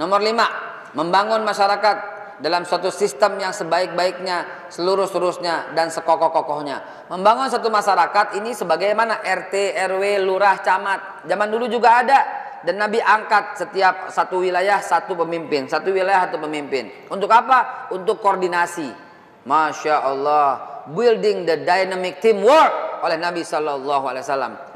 Nomor 5, membangun masyarakat dalam suatu sistem yang sebaik-baiknya, seluruh-seluruhnya dan sekokoh-kokohnya. Membangun satu masyarakat ini sebagaimana RT, RW, lurah, camat. Zaman dulu juga ada. Dan Nabi angkat setiap satu wilayah satu pemimpin, satu wilayah satu pemimpin. Untuk apa? Untuk koordinasi. Masya Allah. Building the dynamic teamwork oleh Nabi SAW. 6,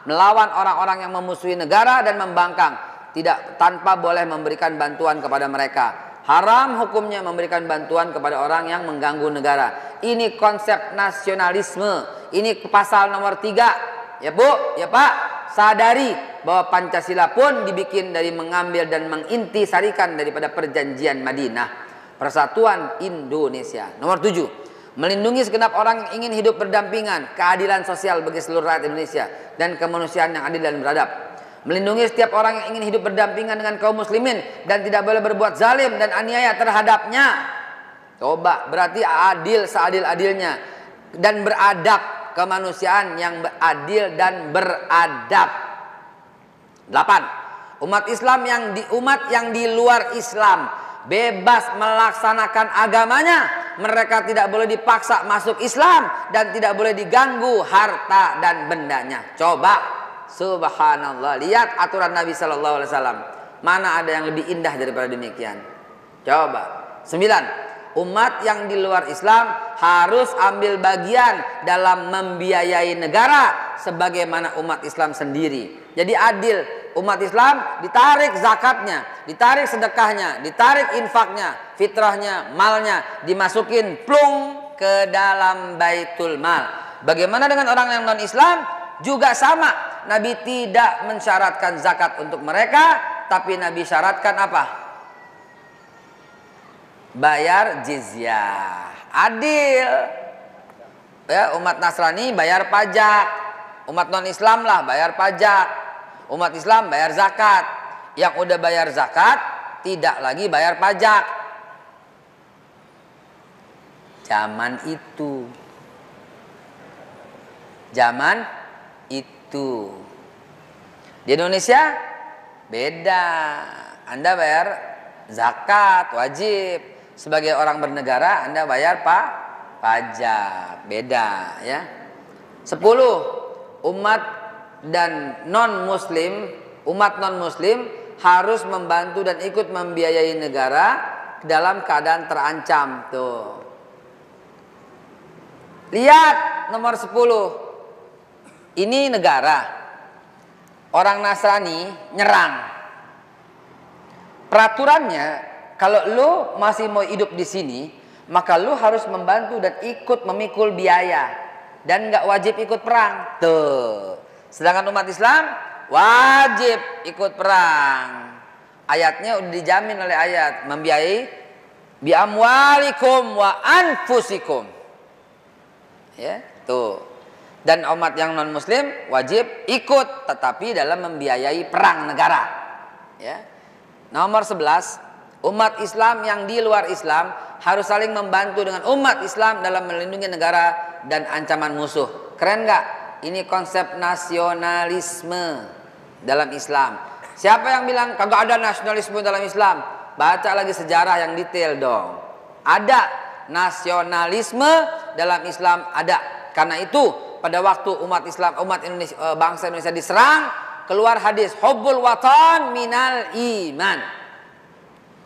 melawan orang-orang yang memusuhi negara dan membangkang, tidak tanpa boleh memberikan bantuan kepada mereka. Haram hukumnya memberikan bantuan kepada orang yang mengganggu negara. Ini konsep nasionalisme. Ini pasal nomor 3. Ya Bu, ya Pak, sadari bahwa Pancasila pun dibikin dari mengambil dan mengintisarikan daripada perjanjian Madinah, Persatuan Indonesia. Nomor 7, melindungi segenap orang yang ingin hidup berdampingan, keadilan sosial bagi seluruh rakyat Indonesia dan kemanusiaan yang adil dan beradab. Melindungi setiap orang yang ingin hidup berdampingan dengan kaum muslimin dan tidak boleh berbuat zalim dan aniaya terhadapnya. Coba, berarti adil seadil-adilnya dan beradab, kemanusiaan yang adil dan beradab. 8, umat Islam yang di luar Islam bebas melaksanakan agamanya. Mereka tidak boleh dipaksa masuk Islam dan tidak boleh diganggu harta dan bendanya. Coba, subhanallah, lihat aturan Nabi SAW. Mana ada yang lebih indah daripada demikian? Coba. 9, umat yang di luar Islam harus ambil bagian dalam membiayai negara sebagaimana umat Islam sendiri. Jadi adil. Umat Islam ditarik zakatnya, ditarik sedekahnya, ditarik infaknya, fitrahnya, malnya, dimasukin plung ke dalam baitul mal. Bagaimana dengan orang yang non-Islam? Juga sama. Nabi tidak mensyaratkan zakat untuk mereka, tapi Nabi syaratkan apa? bayar jizyah. Adil. Ya, umat Nasrani bayar pajak. Umat non-Islam lah bayar pajak. Umat Islam bayar zakat. Yang udah bayar zakat tidak lagi bayar pajak. Zaman itu. Zaman itu. Di Indonesia beda. Anda bayar zakat wajib. Sebagai orang bernegara Anda bayar pajak. Beda ya. 10. Umat dan non-muslim, umat non-muslim harus membantu dan ikut membiayai negara dalam keadaan terancam. Tuh. Lihat nomor 10. Ini negara. Orang Nasrani nyerang. Peraturannya, kalau lu masih mau hidup di sini, maka lu harus membantu dan ikut memikul biaya dan nggak wajib ikut perang. Tuh. Sedangkan umat Islam wajib ikut perang. Ayatnya udah dijamin oleh ayat, membiayai bi amwalikum wa anfusikum. Ya, tuh. Dan umat yang non muslim wajib ikut tetapi dalam membiayai perang negara. Ya. Nomor 11, umat Islam yang di luar Islam harus saling membantu dengan umat Islam dalam melindungi negara dan ancaman musuh. Keren nggak? Ini konsep nasionalisme dalam Islam. Siapa yang bilang kagak ada nasionalisme dalam Islam? Baca lagi sejarah yang detail dong. Ada nasionalisme dalam Islam, ada. Karena itu pada waktu umat Islam, umat Indonesia, bangsa Indonesia diserang, keluar hadis hubbul watan minal iman.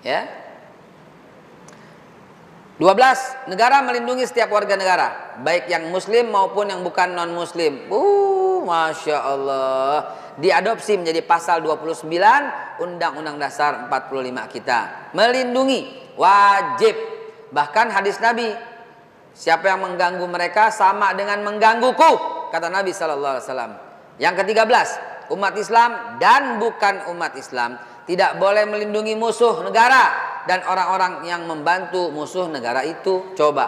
Ya. 12. Negara melindungi setiap warga negara, baik yang muslim maupun yang bukan non muslim. Masya Allah. Diadopsi menjadi pasal 29 Undang-Undang Dasar 45 kita. Melindungi, wajib. Bahkan hadis Nabi, siapa yang mengganggu mereka sama dengan menggangguku, kata Nabi SAW. Yang ke-13, umat Islam dan bukan umat Islam tidak boleh melindungi musuh negara dan orang-orang yang membantu musuh negara itu. Coba,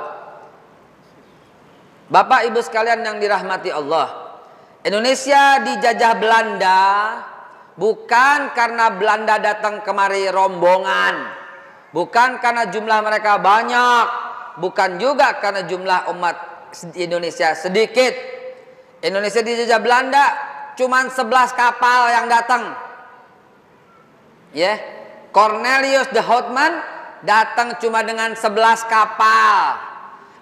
Bapak Ibu sekalian yang dirahmati Allah, Indonesia dijajah Belanda bukan karena Belanda datang kemari rombongan, bukan karena jumlah mereka banyak, bukan juga karena jumlah umat Indonesia sedikit. Indonesia dijajah Belanda cuman 11 kapal yang datang. Ya, Cornelius de Houtman datang cuma dengan 11 kapal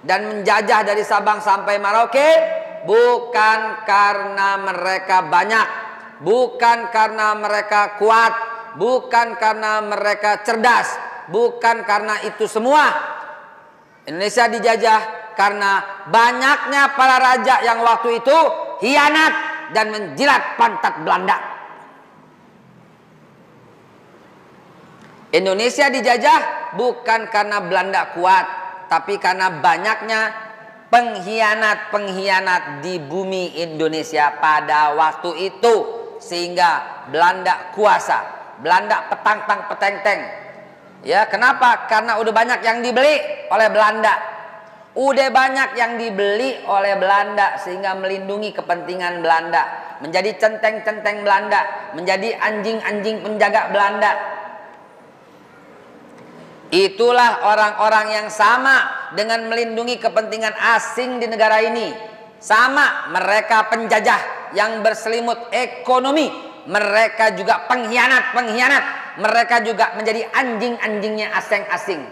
dan menjajah dari Sabang sampai Merauke, bukan karena mereka banyak, bukan karena mereka kuat, bukan karena mereka cerdas, bukan karena itu semua. Indonesia dijajah karena banyaknya para raja yang waktu itu hianat dan menjilat pantat Belanda. Indonesia dijajah bukan karena Belanda kuat, tapi karena banyaknya pengkhianat-pengkhianat di bumi Indonesia pada waktu itu, sehingga Belanda kuasa, Belanda petang-tang peteng-teng. Ya, kenapa? Karena udah banyak yang dibeli oleh Belanda. Udah banyak yang dibeli oleh Belanda sehingga melindungi kepentingan Belanda, menjadi centeng-centeng Belanda, menjadi anjing-anjing penjaga Belanda. Itulah orang-orang yang sama dengan melindungi kepentingan asing di negara ini. Sama, mereka penjajah yang berselimut ekonomi. Mereka juga pengkhianat-pengkhianat. Mereka juga menjadi anjing-anjingnya asing-asing.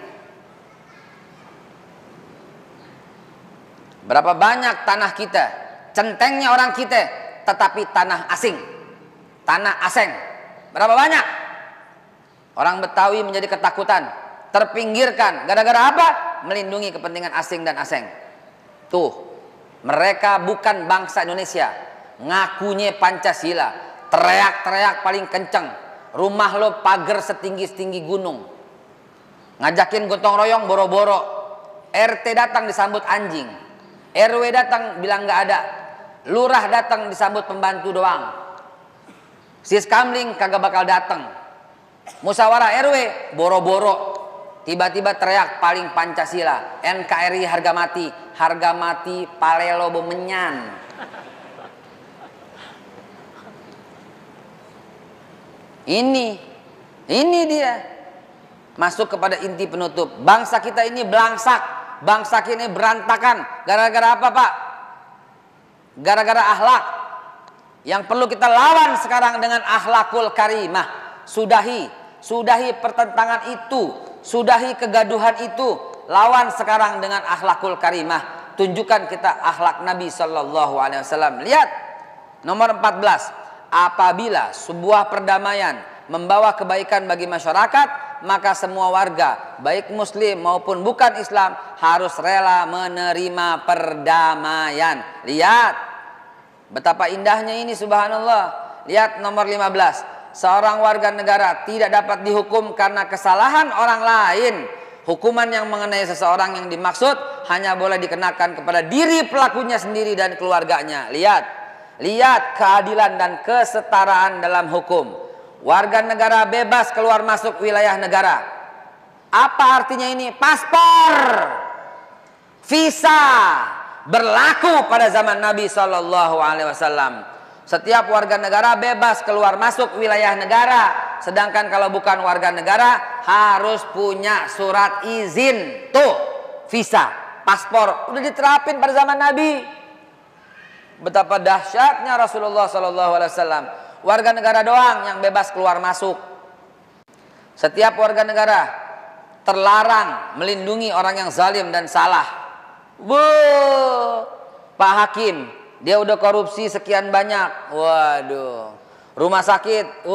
Berapa banyak tanah kita, centengnya orang kita, tetapi tanah asing, tanah asing. Berapa banyak? Orang Betawi menjadi ketakutan, terpinggirkan. Gara-gara apa? Melindungi kepentingan asing dan asing. Tuh, mereka bukan bangsa Indonesia, ngakunya Pancasila, teriak-teriak paling kenceng. Rumah lo pagar setinggi-tinggi gunung, ngajakin gotong royong boro-boro. RT datang disambut anjing, RW datang bilang nggak ada, lurah datang disambut pembantu doang, Siskamling kagak bakal datang, musyawarah RW boro-boro. tiba-tiba teriak paling Pancasila, NKRI harga mati palelo bemenyan. Ini dia masuk kepada inti penutup. Bangsa kita ini belangsak, bangsa kita ini berantakan. Gara-gara apa, Pak? Gara-gara akhlak. Yang perlu kita lawan sekarang dengan akhlakul karimah. Sudahi pertentangan itu, sudahi kegaduhan itu. Lawan sekarang dengan akhlakul karimah. Tunjukkan kita akhlak Nabi Sallallahu Alaihi Wasallam. Lihat nomor 14. Apabila sebuah perdamaian membawa kebaikan bagi masyarakat, maka semua warga, baik muslim maupun bukan Islam, harus rela menerima perdamaian. Lihat betapa indahnya ini, subhanallah. Lihat nomor 15. Seorang warga negara tidak dapat dihukum karena kesalahan orang lain. Hukuman yang mengenai seseorang yang dimaksud hanya boleh dikenakan kepada diri pelakunya sendiri dan keluarganya. Lihat keadilan dan kesetaraan dalam hukum. Warga negara bebas keluar masuk wilayah negara. Apa artinya ini? Paspor, visa berlaku pada zaman Nabi Sallallahu Alaihi Wasallam. Setiap warga negara bebas keluar masuk wilayah negara. Sedangkan kalau bukan warga negara harus punya surat izin. Tuh, visa, paspor udah diterapin pada zaman Nabi. Betapa dahsyatnya Rasulullah SAW. Warga negara doang yang bebas keluar masuk. Setiap warga negara terlarang melindungi orang yang zalim dan salah. Pak Hakim, dia udah korupsi sekian banyak. Waduh. Rumah sakit,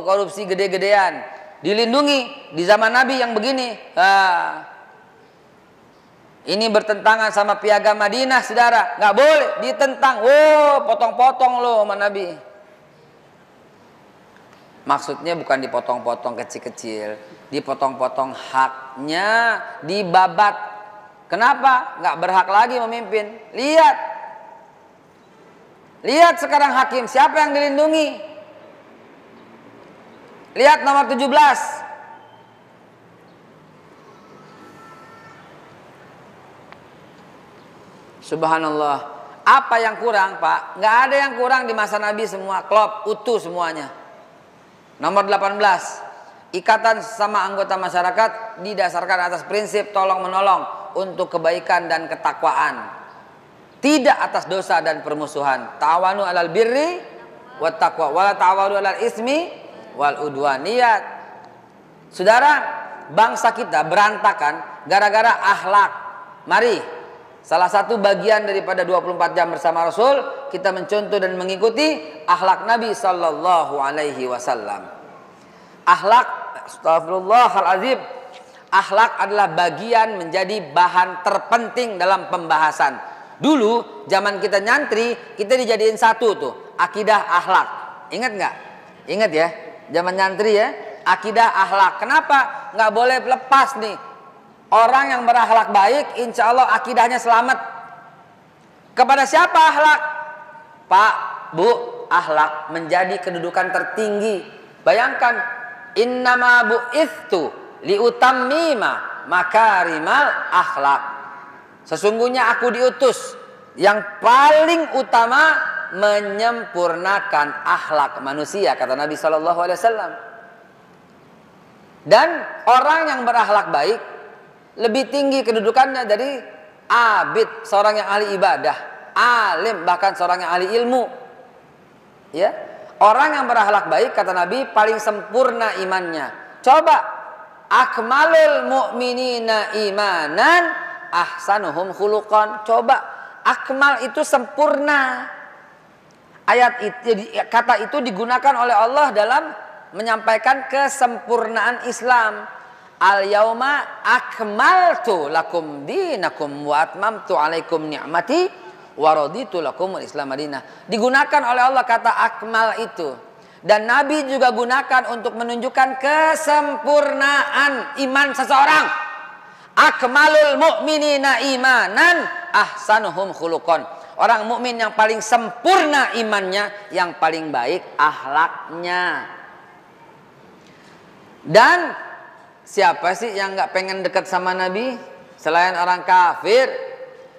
korupsi gede-gedean. Dilindungi di zaman Nabi yang begini. Ini bertentangan sama piagam Madinah, saudara. Nggak boleh ditentang. Potong-potong loh sama Nabi. Maksudnya bukan dipotong-potong kecil-kecil. Dipotong-potong haknya, dibabat. Kenapa? Nggak berhak lagi memimpin. Lihat sekarang hakim. Siapa yang dilindungi? Lihat nomor 17. Subhanallah. Apa yang kurang, Pak? Nggak ada yang kurang di masa Nabi, semua klop, utuh semuanya. Nomor 18. Ikatan sama anggota masyarakat didasarkan atas prinsip tolong-menolong untuk kebaikan dan ketakwaan. Tidak atas dosa dan permusuhan. Ta'awanu 'alal birri wat taqwa wa la ta'awanu 'alal ismi wal udwan. Lihat. Saudara, bangsa kita berantakan gara-gara akhlak. Mari, salah satu bagian daripada 24 jam bersama Rasul, kita mencontoh dan mengikuti akhlak Nabi Sallallahu Alaihi Wasallam. Akhlak, astagfirullahaladzim, akhlak adalah bagian menjadi bahan terpenting dalam pembahasan. Dulu zaman kita nyantri, kita dijadiin satu tuh, akidah akhlak. Ingat nggak? Ingat ya, zaman nyantri ya, akidah akhlak. Kenapa? Nggak boleh lepas nih. Orang yang berakhlak baik, insya Allah akidahnya selamat. Kepada siapa akhlak? Pak, Bu, akhlak menjadi kedudukan tertinggi. Bayangkan, innama bu'ithu liutammima makarimal akhlak. Sesungguhnya aku diutus yang paling utama menyempurnakan akhlak manusia, kata Nabi SAW. Dan orang yang berakhlak baik lebih tinggi kedudukannya dari abid, seorang yang ahli ibadah, alim, bahkan seorang yang ahli ilmu. Ya, orang yang berakhlak baik, kata Nabi, paling sempurna imannya. Coba, akmalul mu'minina imanan ahsanuhum khuluqan. Coba, akmal itu sempurna. Ayat itu, kata itu digunakan oleh Allah dalam menyampaikan kesempurnaan Islam. Al-yauma akmaltu lakum dinakum wa atmamtu alaikum ni'mati wa raditu lakumul Islam madinah. Digunakan oleh Allah kata akmal itu. Dan Nabi juga gunakan untuk menunjukkan kesempurnaan iman seseorang. Akmalul mu'minina imanan ahsanuhum khuluqan. Orang mukmin yang paling sempurna imannya, yang paling baik akhlaknya. Dan Siapa sih yang nggak pengen dekat sama Nabi? Selain orang kafir,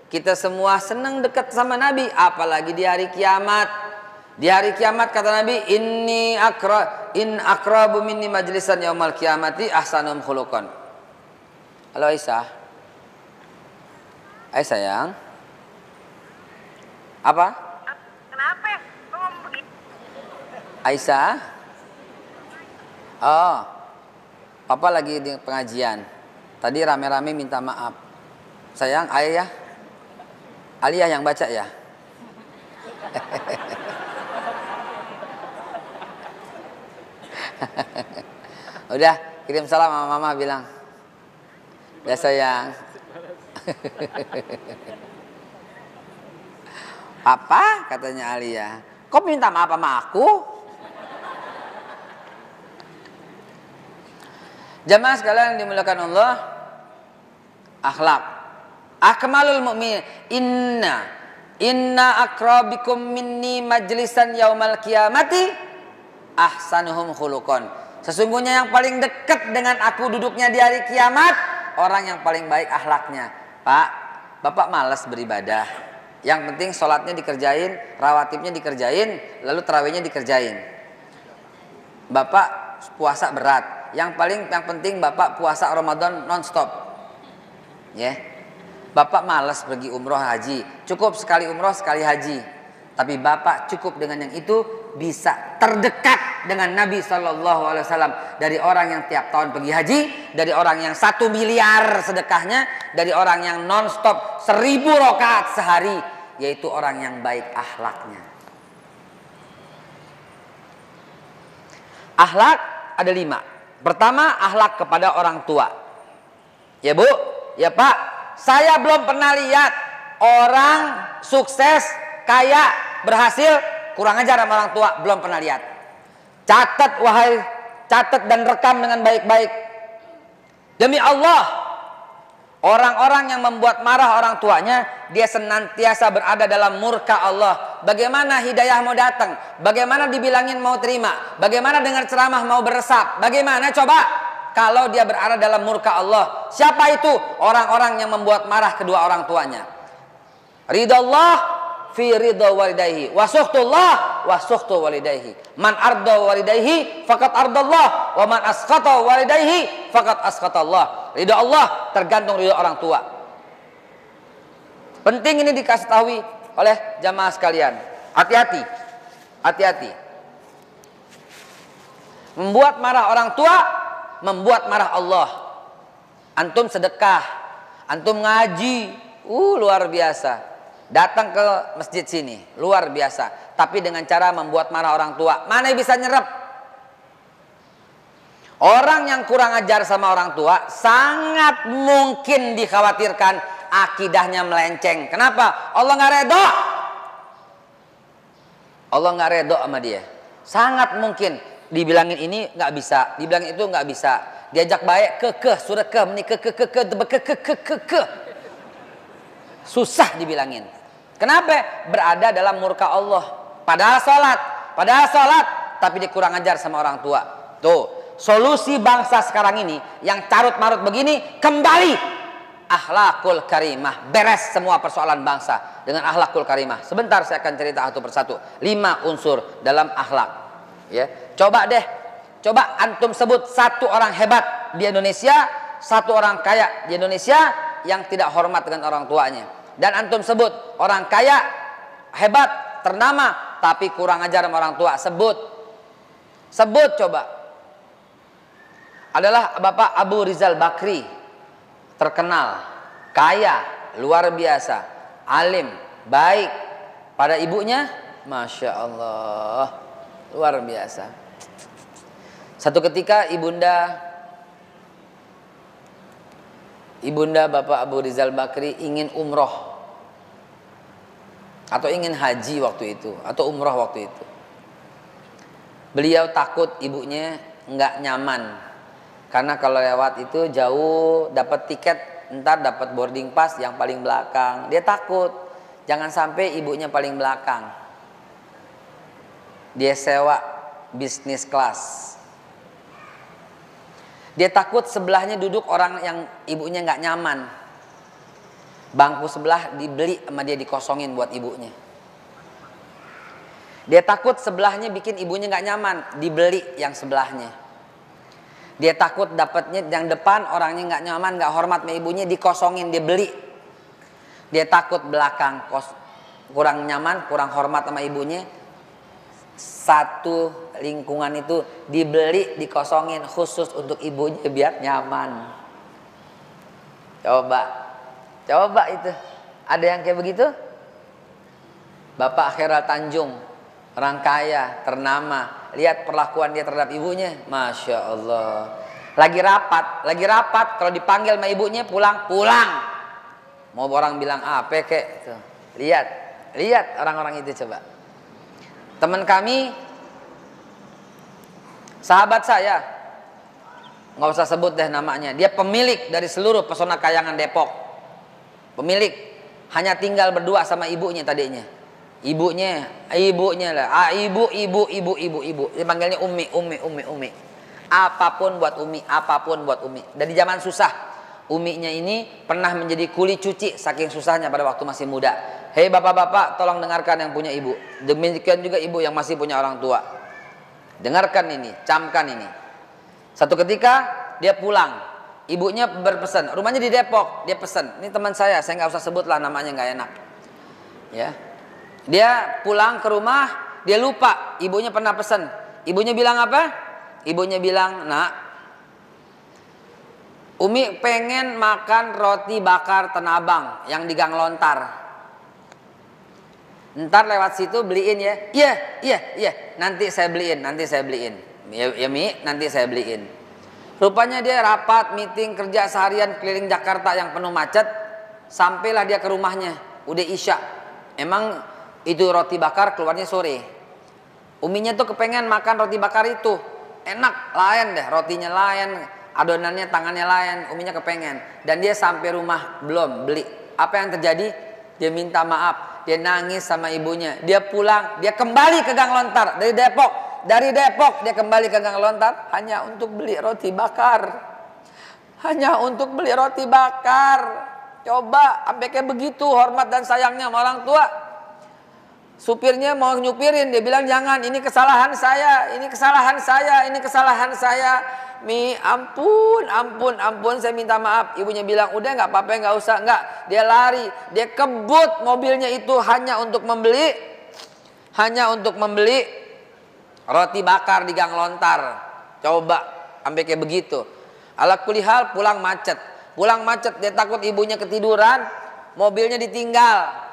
kita semua senang dekat sama Nabi, apalagi di hari kiamat. Di hari kiamat kata Nabi, in akrabu minni majlisan yaumal kiamati ahsanum khuluqan. Halo Aisyah. Aisyah sayang. Apa? Kenapa? Kok ngomong begitu? Aisyah. Oh. Papa lagi di pengajian. Tadi rame-rame minta maaf. Sayang, ayah. Aliyah yang baca ya. Udah, kirim salam sama mama bilang. Ya sayang. Papa katanya Aliyah. Kok minta maaf sama aku? Jamaah sekalian yang dimuliakan Allah, akhlak. Akmalul mu'min. Inna akrabikum minni majlisan yaumal kiamati ahsanuhum khuluqan. Sesungguhnya yang paling dekat dengan aku duduknya di hari kiamat, orang yang paling baik akhlaknya. Pak, Bapak malas beribadah. Yang penting sholatnya dikerjain, rawatibnya dikerjain, lalu tarawihnya dikerjain. Bapak puasa berat. Yang penting Bapak puasa Ramadan non-stop. Ya. Bapak malas pergi umroh haji. Cukup sekali umroh, sekali haji. Tapi Bapak cukup dengan yang itu bisa terdekat dengan Nabi SAW. Dari orang yang tiap tahun pergi haji, dari orang yang 1 miliar sedekahnya, dari orang yang non-stop 1000 rakaat sehari, yaitu orang yang baik akhlaknya. Akhlak ada 5. Pertama, akhlak kepada orang tua. Ya Bu, ya Pak, saya belum pernah lihat orang sukses, kaya, berhasil kurang ajar sama orang tua. Belum pernah lihat. Catat dan rekam dengan baik-baik. Demi Allah, orang-orang yang membuat marah orang tuanya, dia senantiasa berada dalam murka Allah. Bagaimana hidayah mau datang? Bagaimana dibilangin mau terima? Bagaimana dengar ceramah mau beresap? Bagaimana coba? Kalau dia berada dalam murka Allah. Siapa itu? Orang-orang yang membuat marah kedua orang tuanya. Ridallah fi ridha walidayhi wa suhtullah wa suhtu walidayhi. Man arda walidayhi faqad ardallah wa man asqata walidayhi faqad asqatallah. Ridha Allah tergantung ridha orang tua. Penting ini dikasih tahu oleh jamaah sekalian. Hati-hati. Hati-hati. Membuat marah orang tua, membuat marah Allah. Antum sedekah, antum ngaji, luar biasa. Datang ke masjid sini, luar biasa. Tapi dengan cara membuat marah orang tua, mana yang bisa nyerap? Orang yang kurang ajar sama orang tua sangat mungkin dikhawatirkan akidahnya melenceng. Kenapa? Allah nggak redho. Allah nggak redho sama dia. Sangat mungkin dibilangin ini nggak bisa, dibilangin itu nggak bisa. Diajak baik surah susah dibilangin. Kenapa? Berada dalam murka Allah. Padahal sholat, tapi dia kurang ajar sama orang tua. Tuh, solusi bangsa sekarang ini yang carut-marut begini, kembali akhlakul karimah. Beres semua persoalan bangsa dengan akhlakul karimah. Sebentar saya akan cerita satu persatu. 5 unsur dalam akhlak. Ya, coba antum sebut satu orang hebat di Indonesia, satu orang kaya di Indonesia yang tidak hormat dengan orang tuanya. Dan antum sebut orang kaya, hebat, ternama, tapi kurang ajar sama orang tua. Sebut coba. Adalah Bapak Abu Rizal Bakri. Terkenal, kaya, luar biasa, alim, baik. Pada ibunya, Masya Allah, luar biasa. Satu ketika ibunda Bapak Abu Rizal Bakri ingin umroh atau ingin haji waktu itu, atau umroh waktu itu. Beliau takut ibunya nggak nyaman, karena kalau lewat itu jauh, dapat tiket ntar dapat boarding pass yang paling belakang. Dia takut jangan sampai ibunya paling belakang. Dia sewa bisnis kelas. Dia takut sebelahnya duduk orang yang ibunya nggak nyaman. Bangku sebelah dibeli sama dia, dikosongin buat ibunya. Dia takut sebelahnya bikin ibunya nggak nyaman, dibeli yang sebelahnya. Dia takut dapatnya yang depan orangnya nggak nyaman, nggak hormat sama ibunya, dikosongin, dia beli. Dia takut belakang kurang nyaman, kurang hormat sama ibunya, satu lingkungan itu dibeli, dikosongin khusus untuk ibunya biar nyaman. Coba itu. Ada yang kayak begitu? Bapak Khairul Tanjung, orang kaya, ternama, lihat perlakuan dia terhadap ibunya, Masya Allah. Lagi rapat, kalau dipanggil sama ibunya pulang. Mau orang bilang apa kek? Lihat orang-orang itu coba. Teman kami, sahabat saya, nggak usah sebut deh namanya. Dia pemilik dari seluruh pesona kayangan Depok. Pemilik, hanya tinggal berdua sama ibunya tadinya. Ibunya lah. Ibu. Dia panggilnya Umi. Apapun buat Umi. Dari zaman susah, Uminya ini pernah menjadi kuli cuci saking susahnya pada waktu masih muda. Hei bapak-bapak, tolong dengarkan yang punya ibu. Demikian juga ibu yang masih punya orang tua. Dengarkan ini, camkan ini. Satu ketika dia pulang, ibunya berpesan, rumahnya di Depok, dia pesan, ini teman saya nggak usah sebut lah namanya, nggak enak. Ya, dia pulang ke rumah, dia lupa, ibunya pernah pesan. Ibunya bilang apa? Ibunya bilang, nak, Umi pengen makan roti bakar Tanah Abang yang di Gang Lontar. Ntar lewat situ beliin ya. Iya. Nanti saya beliin. Ya Mi, nanti saya beliin. Rupanya dia rapat, meeting, kerja seharian keliling Jakarta yang penuh macet. Sampailah dia ke rumahnya, udah Isya. Emang itu roti bakar keluarnya sore. Uminya tuh kepengen makan roti bakar itu. Enak, lain deh, rotinya lain, adonannya tangannya lain, uminya kepengen. Dan dia sampai rumah belum beli. Apa yang terjadi? Dia minta maaf, dia nangis sama ibunya. Dia pulang, dia kembali ke Gang Lontar dari Depok. Dari Depok dia kembali ke Gang Lontar hanya untuk beli roti bakar. Coba sampai kayak begitu hormat dan sayangnya sama orang tua. Supirnya mau nyupirin, dia bilang jangan, ini kesalahan saya. Mi, ampun, saya minta maaf. Ibunya bilang, udah nggak apa-apa, nggak usah, nggak. Dia lari, dia kebut mobilnya itu hanya untuk membeli roti bakar di Gang Lontar. Coba, sampai kayak begitu. Ala kulihal pulang macet, dia takut ibunya ketiduran, mobilnya ditinggal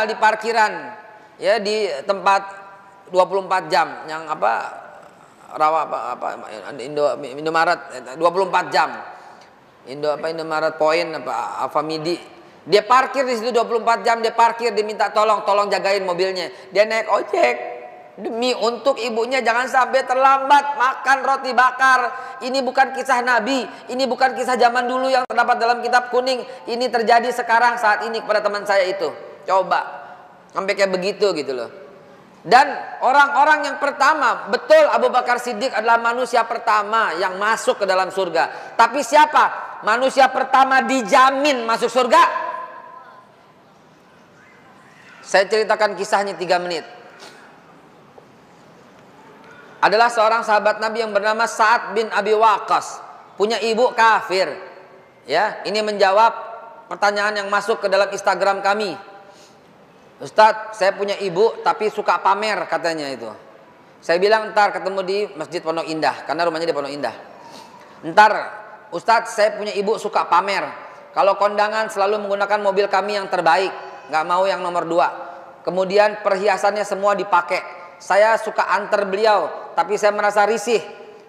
di parkiran, ya di tempat 24 jam, yang apa? Indomaret 24 jam. Indomaret Point Alfamidi. Dia parkir di situ 24 jam, dia minta tolong jagain mobilnya. Dia naik ojek demi untuk ibunya jangan sampai terlambat makan roti bakar. Ini bukan kisah Nabi, ini bukan kisah zaman dulu yang terdapat dalam kitab kuning. Ini terjadi sekarang saat ini kepada teman saya itu. Coba sampai kayak begitu gitu loh. Dan orang-orang yang pertama, betul Abu Bakar Siddiq adalah manusia pertama yang masuk ke dalam surga. Tapi siapa manusia pertama dijamin masuk surga? Saya ceritakan kisahnya 3 menit. Adalah seorang sahabat Nabi yang bernama Sa'ad bin Abi Waqqas. Punya ibu kafir. Ya, ini menjawab pertanyaan yang masuk ke dalam Instagram kami. Ustadz, saya punya ibu tapi suka pamer katanya itu. Saya bilang ntar ketemu di Masjid Pondok Indah, karena rumahnya di Pondok Indah. Ntar, Ustadz, saya punya ibu suka pamer. Kalau kondangan selalu menggunakan mobil kami yang terbaik, nggak mau yang nomor 2. Kemudian perhiasannya semua dipakai. Saya suka antar beliau, tapi saya merasa risih.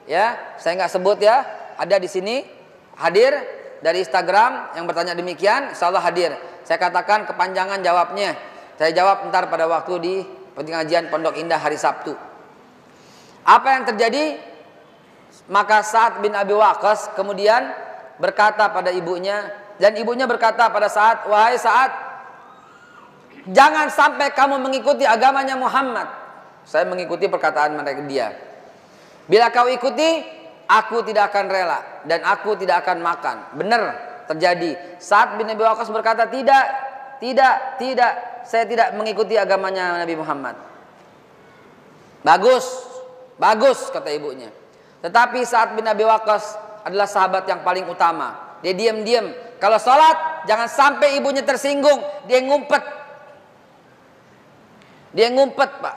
Ya, saya nggak sebut ya. Ada di sini hadir dari Instagram yang bertanya demikian, insyaallah hadir. Saya katakan kepanjangan jawabnya. Saya jawab ntar pada waktu di pengajian Pondok Indah hari Sabtu. Apa yang terjadi? Maka Sa'ad bin Abi Waqqas kemudian berkata pada ibunya, dan ibunya berkata pada Sa'ad, wahai Sa'ad, jangan sampai kamu mengikuti agamanya Muhammad. Saya mengikuti perkataan mereka dia. Bila kau ikuti, aku tidak akan rela dan aku tidak akan makan. Benar terjadi. Sa'ad bin Abi Waqqas berkata, tidak, saya tidak mengikuti agamanya Nabi Muhammad. Bagus kata ibunya. Tetapi Sa'ad bin Abi Waqqas adalah sahabat yang paling utama. Dia diam-diam. Kalau sholat jangan sampai ibunya tersinggung. Dia ngumpet Pak.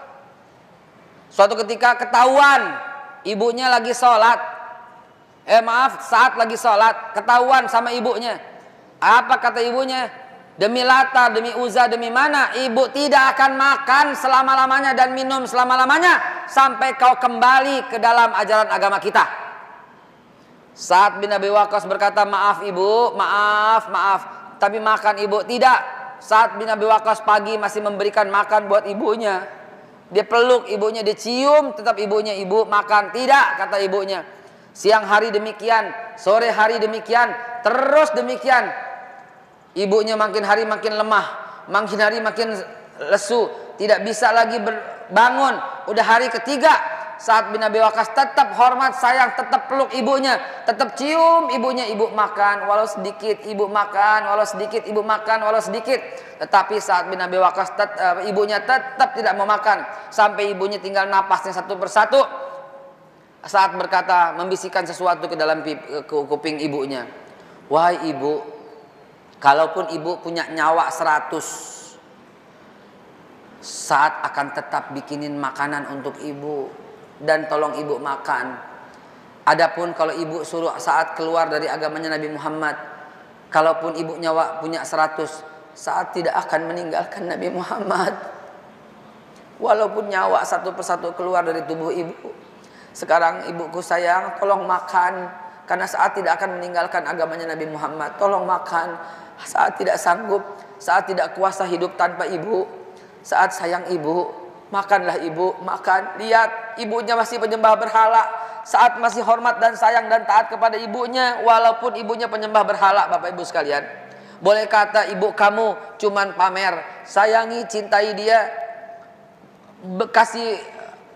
Suatu ketika ketahuan ibunya lagi sholat. Saat lagi sholat ketahuan sama ibunya. Apa kata ibunya? Demi Lata, demi Uzza, demi mana? Ibu tidak akan makan selama-lamanya dan minum selama-lamanya sampai kau kembali ke dalam ajaran agama kita. Sa'ad bin Abi Waqqas berkata, maaf ibu, maaf. Tapi makan ibu tidak. Sa'ad bin Abi Waqqas pagi masih memberikan makan buat ibunya. Dia peluk ibunya, dia cium, tetap ibunya, ibu makan. Tidak, kata ibunya. Siang hari demikian, sore hari demikian, terus demikian. Ibunya makin hari makin lemah, makin hari makin lesu, tidak bisa lagi bangun. Udah hari ketiga, Sa'ad bin Abi Waqqas tetap hormat, sayang, tetap peluk ibunya, tetap cium ibunya, ibu makan walau sedikit, ibu makan walau sedikit, ibu makan walau sedikit. Tetapi Sa'ad bin Abi Waqqas ibunya tetap tidak mau makan sampai ibunya tinggal napasnya satu persatu. Sa'ad berkata, membisikkan sesuatu ke dalam kuping ibunya. Wahai ibu, kalaupun ibu punya nyawa 100, Sa'ad akan tetap bikinin makanan untuk ibu dan tolong ibu makan. Adapun kalau ibu suruh Sa'ad keluar dari agamanya Nabi Muhammad, kalaupun ibu nyawa punya 100, Sa'ad tidak akan meninggalkan Nabi Muhammad. Walaupun nyawa satu persatu keluar dari tubuh ibu. Sekarang ibuku sayang, tolong makan, karena Sa'ad tidak akan meninggalkan agamanya Nabi Muhammad. Tolong makan. Sa'ad tidak sanggup, Sa'ad tidak kuasa hidup tanpa ibu. Sa'ad sayang ibu, makanlah ibu, makan. Lihat, ibunya masih penyembah berhala. Sa'ad masih hormat dan sayang dan taat kepada ibunya, walaupun ibunya penyembah berhala. Bapak ibu sekalian, boleh kata ibu kamu cuman pamer. Sayangi, cintai dia, kasih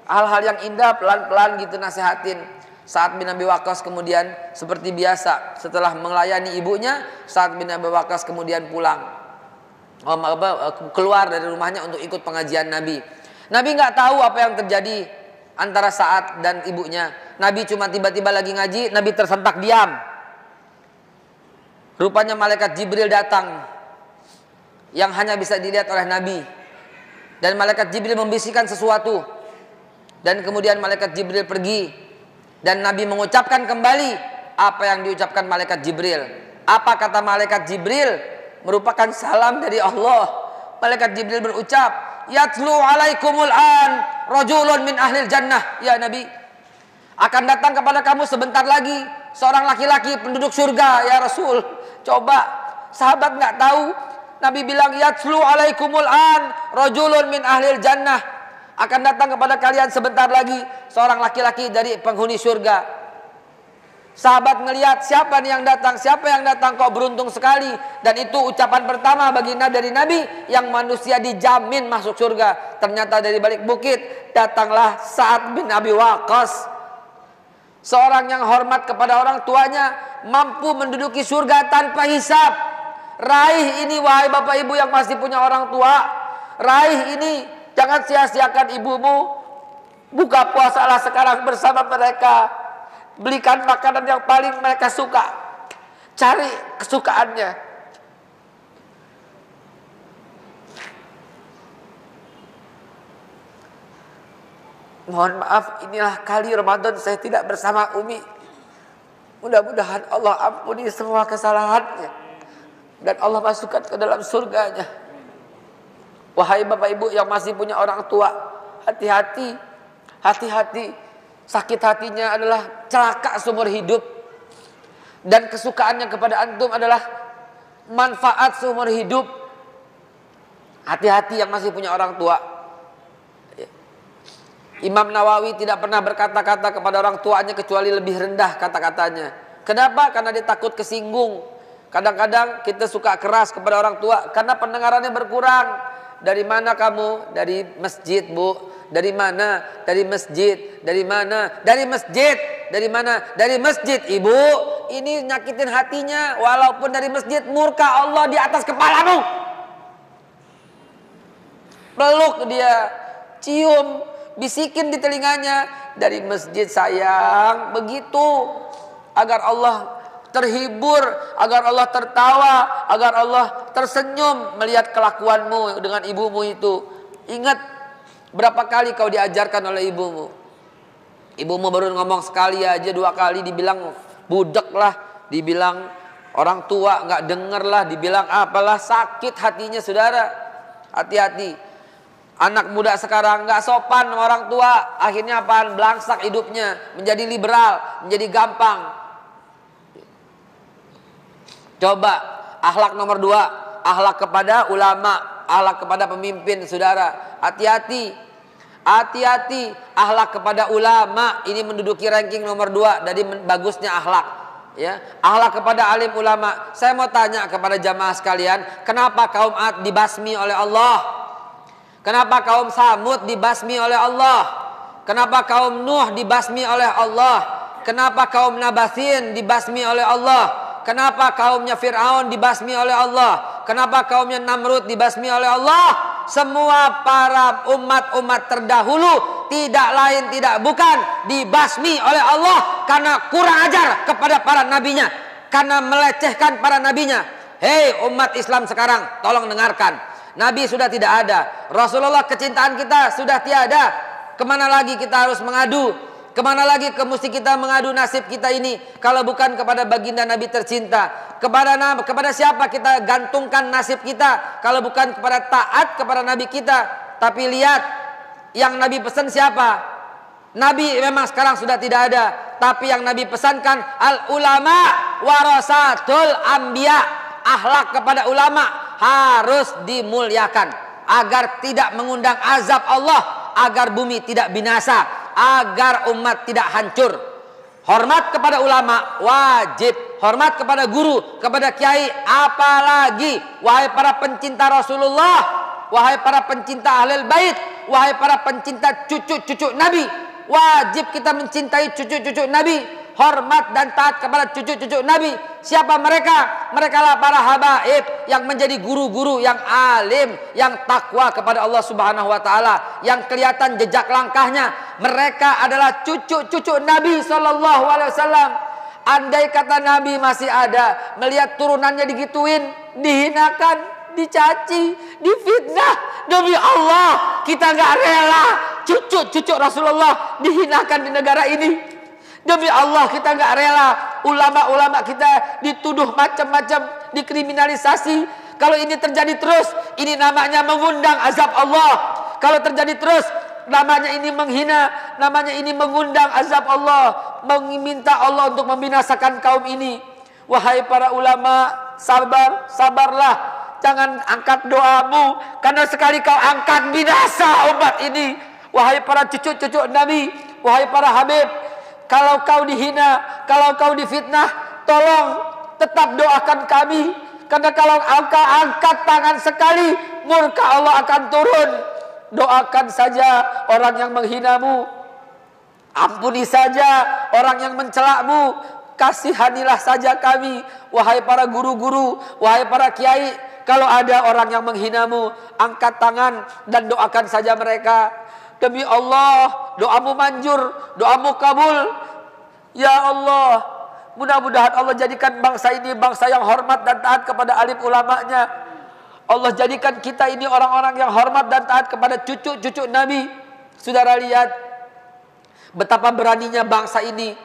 hal-hal yang indah, pelan-pelan gitu nasihatin. Sa'ad bin Abi Waqqas kemudian seperti biasa setelah melayani ibunya, Sa'ad bin Abi Waqqas kemudian pulang, keluar dari rumahnya untuk ikut pengajian Nabi. Nabi nggak tahu apa yang terjadi antara Sa'ad dan ibunya. Nabi cuma tiba-tiba lagi ngaji, Nabi tersentak diam. Rupanya malaikat Jibril datang yang hanya bisa dilihat oleh Nabi. Dan malaikat Jibril membisikkan sesuatu. Dan kemudian malaikat Jibril pergi. Dan Nabi mengucapkan kembali apa yang diucapkan malaikat Jibril. Apa kata malaikat Jibril? Merupakan salam dari Allah. Malaikat Jibril berucap, yatlu alaikumul an rajulun min ahlil jannah. Ya Nabi, akan datang kepada kamu sebentar lagi seorang laki-laki penduduk surga ya Rasul. Coba sahabat nggak tahu. Nabi bilang yatlu alaikumul an rajulun min ahlil jannah. Akan datang kepada kalian sebentar lagi seorang laki-laki dari penghuni surga. Sahabat melihat siapa yang datang kok beruntung sekali. Dan itu ucapan pertama dari Nabi yang manusia dijamin masuk surga. Ternyata dari balik bukit datanglah Sa'ad bin Abi Waqqas, seorang yang hormat kepada orang tuanya, mampu menduduki surga tanpa hisab. Raih ini wahai bapak ibu yang masih punya orang tua, raih ini. Jangan sia-siakan ibumu. Buka puasalah sekarang bersama mereka. Belikan makanan yang paling mereka suka. Cari kesukaannya. Mohon maaf, inilah kali Ramadan saya tidak bersama Umi. Mudah-mudahan Allah ampuni semua kesalahannya dan Allah masukkan ke dalam surganya. Wahai bapak ibu yang masih punya orang tua, hati-hati, hati-hati. Sakit hatinya adalah celaka seumur hidup. Dan kesukaannya kepada antum adalah manfaat seumur hidup. Hati-hati yang masih punya orang tua. Imam Nawawi tidak pernah berkata-kata kepada orang tuanya kecuali lebih rendah kata-katanya. Kenapa? Karena dia takut kesinggung. Kadang-kadang kita suka keras kepada orang tua karena pendengarannya berkurang. Dari mana kamu? Dari masjid bu. Dari mana? Dari masjid. Dari mana? Dari masjid. Dari mana? Dari masjid. Ibu, ini nyakitin hatinya. Walaupun dari masjid, murka Allah di atas kepalamu. Peluk dia, cium, bisikin di telinganya. Dari masjid sayang, begitu. Agar Allah terhibur, agar Allah tertawa, agar Allah tersenyum melihat kelakuanmu dengan ibumu itu. Ingat, berapa kali kau diajarkan oleh ibumu? Ibumu baru ngomong sekali aja, 2 kali dibilang budak lah, dibilang orang tua nggak denger lah, dibilang apalah, sakit hatinya saudara. Hati-hati. Anak muda sekarang nggak sopan sama orang tua, akhirnya apaan? Belangsak hidupnya, menjadi liberal, menjadi gampang. Coba akhlak nomor 2, akhlak kepada ulama, akhlak kepada pemimpin saudara. Hati-hati. Hati-hati, akhlak kepada ulama ini menduduki ranking nomor 2 dari bagusnya akhlak. Ya, akhlak kepada alim ulama. Saya mau tanya kepada jamaah sekalian, kenapa kaum Ad dibasmi oleh Allah? Kenapa kaum Samud dibasmi oleh Allah? Kenapa kaum Nuh dibasmi oleh Allah? Kenapa kaum Nabathin dibasmi oleh Allah? Kenapa kaumnya Fir'aun dibasmi oleh Allah? Kenapa kaumnya Namrud dibasmi oleh Allah? Semua para umat-umat terdahulu tidak lain tidak bukan dibasmi oleh Allah karena kurang ajar kepada para nabinya, karena melecehkan para nabinya. Hei umat Islam sekarang, tolong dengarkan. Nabi sudah tidak ada, Rasulullah kecintaan kita sudah tiada. Kemana lagi kita harus mengadu? Kemana lagi mesti kita mengadu nasib kita ini kalau bukan kepada baginda Nabi tercinta? Kepada siapa kita gantungkan nasib kita kalau bukan kepada taat kepada Nabi kita? Tapi lihat, yang Nabi pesan siapa? Nabi memang sekarang sudah tidak ada, tapi yang Nabi pesankan al ulama warasatul anbiya. Akhlak kepada ulama harus dimuliakan agar tidak mengundang azab Allah, agar bumi tidak binasa, agar umat tidak hancur. Hormat kepada ulama wajib, hormat kepada guru, kepada kiai apalagi. Wahai para pencinta Rasulullah, wahai para pencinta Ahlul Bait, wahai para pencinta cucu-cucu Nabi, wajib kita mencintai cucu-cucu Nabi, hormat dan taat kepada cucu-cucu Nabi. Siapa mereka? Mereka lah para habaib yang menjadi guru-guru yang alim, yang takwa kepada Allah Subhanahu wa taala, yang kelihatan jejak langkahnya. Mereka adalah cucu-cucu Nabi sallallahu alaihi wasallam. Andai kata Nabi masih ada, melihat turunannya digituin, dihinakan, dicaci, difitnah, demi Allah kita nggak rela cucu-cucu Rasulullah dihinakan di negara ini. Demi Allah kita nggak rela ulama-ulama kita dituduh macam-macam, dikriminalisasi. Kalau ini terjadi terus, ini namanya mengundang azab Allah. Kalau terjadi terus, namanya ini menghina, namanya ini mengundang azab Allah, meminta Allah untuk membinasakan kaum ini. Wahai para ulama, sabarlah. Jangan angkat doamu, karena sekali kau angkat binasa umat ini. Wahai para cucu-cucu Nabi, wahai para habib, kalau kau dihina, kalau kau difitnah, tolong tetap doakan kami. Karena kalau engkau angkat tangan sekali, murka Allah akan turun. Doakan saja orang yang menghinamu, ampuni saja orang yang mencelamu, kasihanilah saja kami. Wahai para guru-guru, wahai para kiai, kalau ada orang yang menghinamu, angkat tangan dan doakan saja mereka. Demi Allah, doamu manjur, doamu kabul. Ya Allah, mudah-mudahan Allah jadikan bangsa ini bangsa yang hormat dan taat kepada alim ulamanya. Allah jadikan kita ini orang-orang yang hormat dan taat kepada cucu-cucu Nabi. Saudara lihat betapa beraninya bangsa ini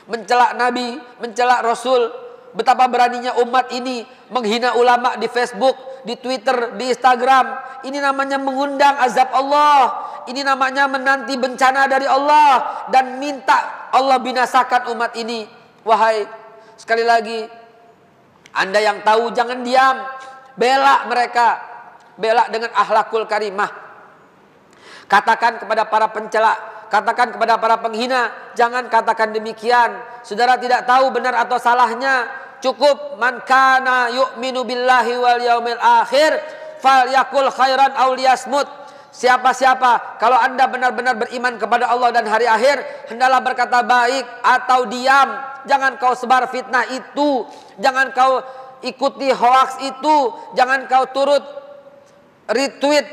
mencela Nabi, mencela Rasul. Betapa beraninya umat ini menghina ulama di Facebook, di Twitter, di Instagram. Ini namanya mengundang azab Allah. Ini namanya menanti bencana dari Allah dan minta Allah binasakan umat ini. Wahai, sekali lagi, Anda yang tahu jangan diam. Bela mereka. Bela dengan akhlakul karimah. Katakan kepada para pencela, katakan kepada para penghina, jangan katakan demikian. Saudara tidak tahu benar atau salahnya. Cukup man kana yu'minu billahi wal yaumil akhir falyakul khairan aw liyasmut. Siapa-siapa kalau Anda benar-benar beriman kepada Allah dan hari akhir, hendaklah berkata baik atau diam. Jangan kau sebar fitnah itu, jangan kau ikuti hoax itu, jangan kau turut retweet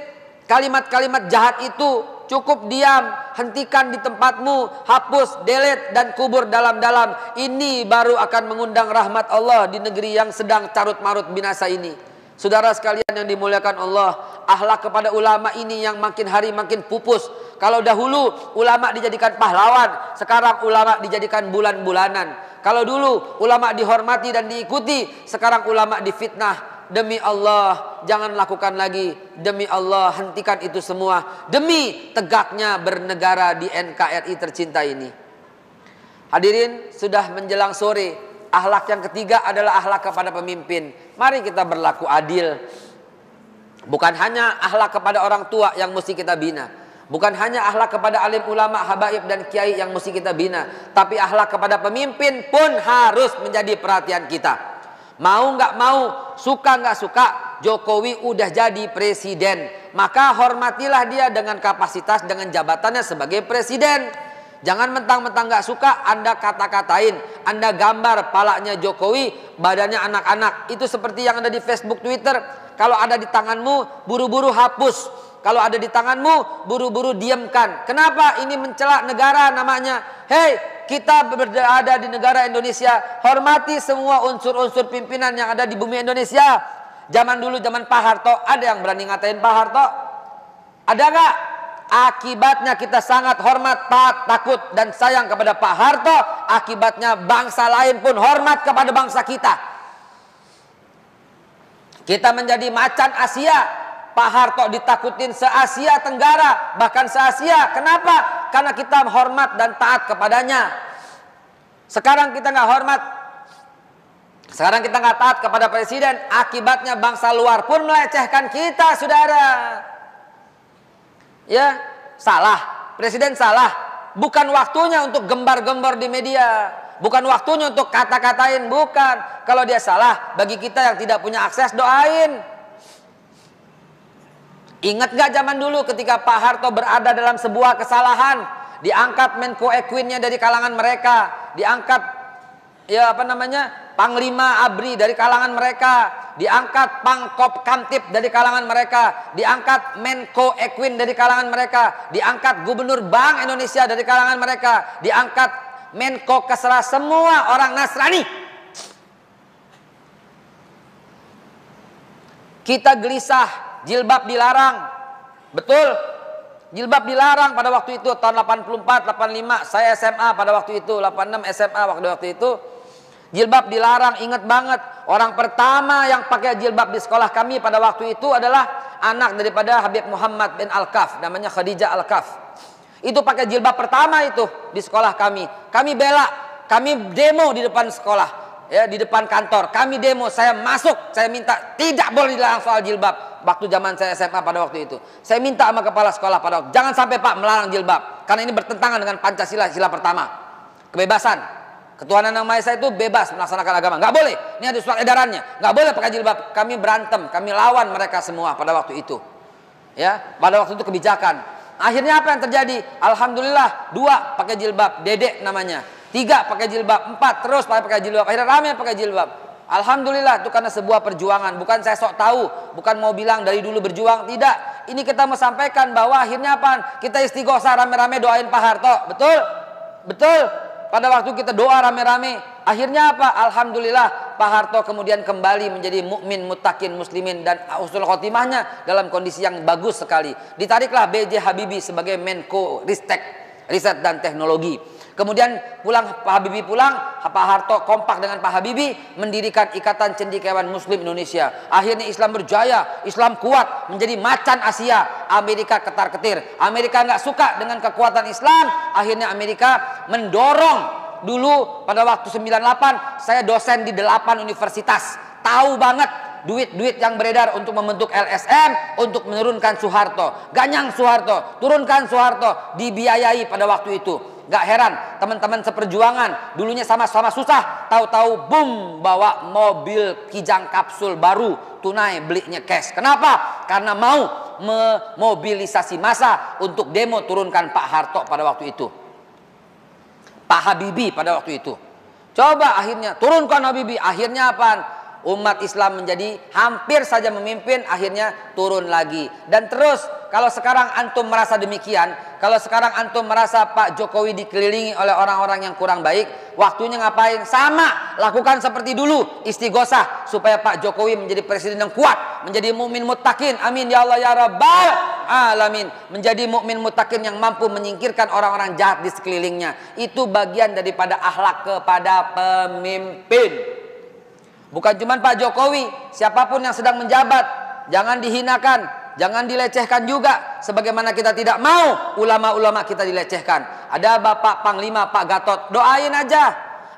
kalimat-kalimat jahat itu. Cukup diam, hentikan di tempatmu, hapus, delete dan kubur dalam-dalam. Ini baru akan mengundang rahmat Allah di negeri yang sedang carut-marut binasa ini. Saudara sekalian yang dimuliakan Allah, akhlak kepada ulama ini yang makin hari makin pupus. Kalau dahulu ulama dijadikan pahlawan, sekarang ulama dijadikan bulan-bulanan. Kalau dulu ulama dihormati dan diikuti, sekarang ulama difitnah. Demi Allah, jangan lakukan lagi. Demi Allah, hentikan itu semua. Demi tegaknya bernegara di NKRI tercinta ini. Hadirin, sudah menjelang sore. Akhlak yang ketiga adalah akhlak kepada pemimpin. Mari kita berlaku adil. Bukan hanya akhlak kepada orang tua yang mesti kita bina. Bukan hanya akhlak kepada alim ulama, habaib dan kiai yang mesti kita bina. Tapi akhlak kepada pemimpin pun harus menjadi perhatian kita. Mau nggak mau, suka nggak suka, Jokowi udah jadi presiden. Maka hormatilah dia dengan kapasitas, dengan jabatannya sebagai presiden. Jangan mentang-mentang nggak suka, Anda kata-katain, Anda gambar palanya Jokowi, badannya anak-anak. Itu seperti yang ada di Facebook, Twitter. Kalau ada di tanganmu, buru-buru hapus. Kalau ada di tanganmu, buru-buru diamkan. Kenapa? Ini mencela negara namanya. Hei, kita berada di negara Indonesia. Hormati semua unsur-unsur pimpinan yang ada di bumi Indonesia. Zaman dulu, zaman Pak Harto, ada yang berani ngatain Pak Harto? Ada gak? Akibatnya kita sangat hormat, taat, takut, dan sayang kepada Pak Harto. Akibatnya bangsa lain pun hormat kepada bangsa kita. Kita menjadi macan Asia. Pak Harto ditakutin se-Asia Tenggara, bahkan se-Asia. Kenapa? Karena kita hormat dan taat kepadanya. Sekarang kita nggak hormat, sekarang kita nggak taat kepada presiden. Akibatnya bangsa luar pun melecehkan kita, saudara. Ya, salah. Presiden salah. Bukan waktunya untuk gembar-gembor di media. Bukan waktunya untuk kata-katain, bukan. Kalau dia salah, bagi kita yang tidak punya akses, doain. Ingat gak zaman dulu ketika Pak Harto berada dalam sebuah kesalahan, diangkat Menko Equinnya dari kalangan mereka, diangkat Panglima ABRI dari kalangan mereka, diangkat Pangkop Kamtip dari kalangan mereka, diangkat Menko Equin dari kalangan mereka, diangkat Gubernur Bank Indonesia dari kalangan mereka, diangkat Menko Kesra, semua orang Nasrani. Kita gelisah. Jilbab dilarang. Betul. Jilbab dilarang pada waktu itu tahun 84, 85. Saya SMA pada waktu itu, 86 SMA waktu itu. Jilbab dilarang, ingat banget. Orang pertama yang pakai jilbab di sekolah kami pada waktu itu adalah anak daripada Habib Muhammad bin Al-Kaf, namanya Khadijah Al-Kaf. Itu pakai jilbab pertama itu di sekolah kami. Kami bela, kami demo di depan sekolah. Ya, di depan kantor kami demo, saya masuk, saya minta tidak boleh dilarang soal jilbab. Waktu zaman saya SMA pada waktu itu, saya minta sama kepala sekolah pada waktu, jangan sampai Pak melarang jilbab, karena ini bertentangan dengan Pancasila, sila pertama, kebebasan, ketuhanan yang Maha Esa itu bebas melaksanakan agama, nggak boleh. Ini ada surat edarannya, nggak boleh pakai jilbab. Kami berantem, kami lawan mereka semua pada waktu itu. Ya, pada waktu itu kebijakan. Akhirnya apa yang terjadi? Alhamdulillah, 2 pakai jilbab, Dedek namanya. 3 pakai jilbab, 4 terus pakai jilbab. Akhirnya ramai pakai jilbab. Alhamdulillah, itu karena sebuah perjuangan. Bukan saya sok tahu, bukan mau bilang dari dulu berjuang, tidak. Ini kita mau sampaikan bahwa akhirnya apa? Kita istighosah rame-rame doain Pak Harto. Betul? Betul. Pada waktu kita doa rame-rame, akhirnya apa? Alhamdulillah, Pak Harto kemudian kembali menjadi mukmin, muttaqin, muslimin, dan husnul khotimahnya dalam kondisi yang bagus sekali. Ditariklah B.J. Habibie sebagai Menko Ristek, Riset dan Teknologi. Kemudian Pak Habibie pulang, Pak Harto kompak dengan Pak Habibie mendirikan Ikatan Cendekiawan Muslim Indonesia. Akhirnya Islam berjaya, Islam kuat, menjadi macan Asia. Amerika ketar-ketir. Amerika nggak suka dengan kekuatan Islam. Akhirnya Amerika mendorong. Dulu pada waktu 98 saya dosen di 8 universitas. Tahu banget duit-duit yang beredar untuk membentuk LSM, untuk menurunkan Soeharto. Ganyang Soeharto, turunkan Soeharto, dibiayai pada waktu itu. Gak heran teman-teman seperjuangan dulunya sama-sama susah, tahu-tahu boom bawa mobil Kijang kapsul baru, tunai, belinya cash. Kenapa? Karena mau memobilisasi massa untuk demo turunkan Pak Harto pada waktu itu, Pak Habibie pada waktu itu. Coba akhirnya turunkan Habibie, akhirnya apaan? Umat Islam menjadi hampir saja memimpin, akhirnya turun lagi. Dan terus kalau sekarang antum merasa demikian, kalau sekarang antum merasa Pak Jokowi dikelilingi oleh orang-orang yang kurang baik, waktunya ngapain? Sama, lakukan seperti dulu, istighosah supaya Pak Jokowi menjadi presiden yang kuat, menjadi mukmin muttaqin. Amin ya Allah ya Rabbal alamin. Menjadi mukmin muttaqin yang mampu menyingkirkan orang-orang jahat di sekelilingnya. Itu bagian daripada akhlak kepada pemimpin. Bukan cuma Pak Jokowi, siapapun yang sedang menjabat, jangan dihinakan, jangan dilecehkan juga. Sebagaimana kita tidak mau ulama-ulama kita dilecehkan. Ada Bapak Panglima Pak Gatot, doain aja.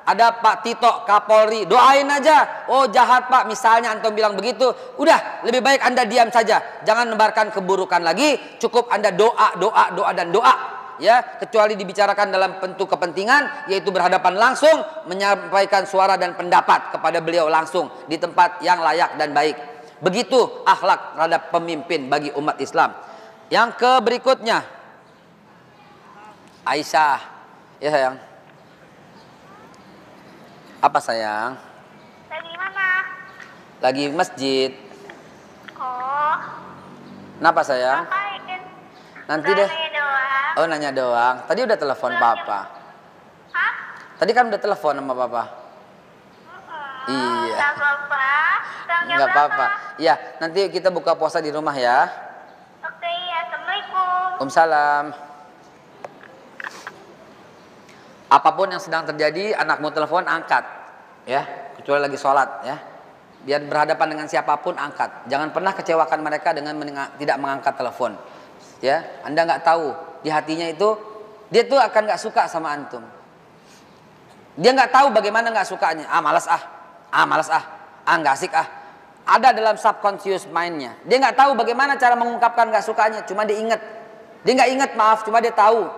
Ada Pak Tito Kapolri, doain aja. Oh jahat Pak, misalnya antum bilang begitu, udah lebih baik Anda diam saja. Jangan menebarkan keburukan lagi, cukup Anda doa dan doa. Ya, kecuali dibicarakan dalam bentuk kepentingan, yaitu berhadapan langsung menyampaikan suara dan pendapat kepada beliau langsung di tempat yang layak dan baik. Begitu akhlak terhadap pemimpin bagi umat Islam. Yang ke berikutnya, Aisyah. Ya sayang. Apa sayang? Lagi mana? Lagi masjid. Oh. Kenapa sayang? Ngapain? Nanti deh. Nanya doang. Oh nanya doang. Tadi udah telepon papa. Hah? Tadi kan udah telepon sama papa. Iya. Gak apa-apa. Nggak apa-apa. Ya, nanti kita buka puasa di rumah ya. Oke, assalamualaikum. Waalaikumsalam. Apapun yang sedang terjadi, anakmu telepon angkat, ya. Kecuali lagi sholat, ya. Biar berhadapan dengan siapapun angkat. Jangan pernah kecewakan mereka dengan tidak mengangkat telepon. Ya, Anda nggak tahu di hatinya itu dia tuh akan nggak suka sama antum. Dia nggak tahu bagaimana nggak sukanya. Malas nggak asik Ada dalam subconscious mindnya. Dia nggak tahu bagaimana cara mengungkapkan nggak sukanya. Cuma dia ingat. Dia nggak ingat cuma dia tahu.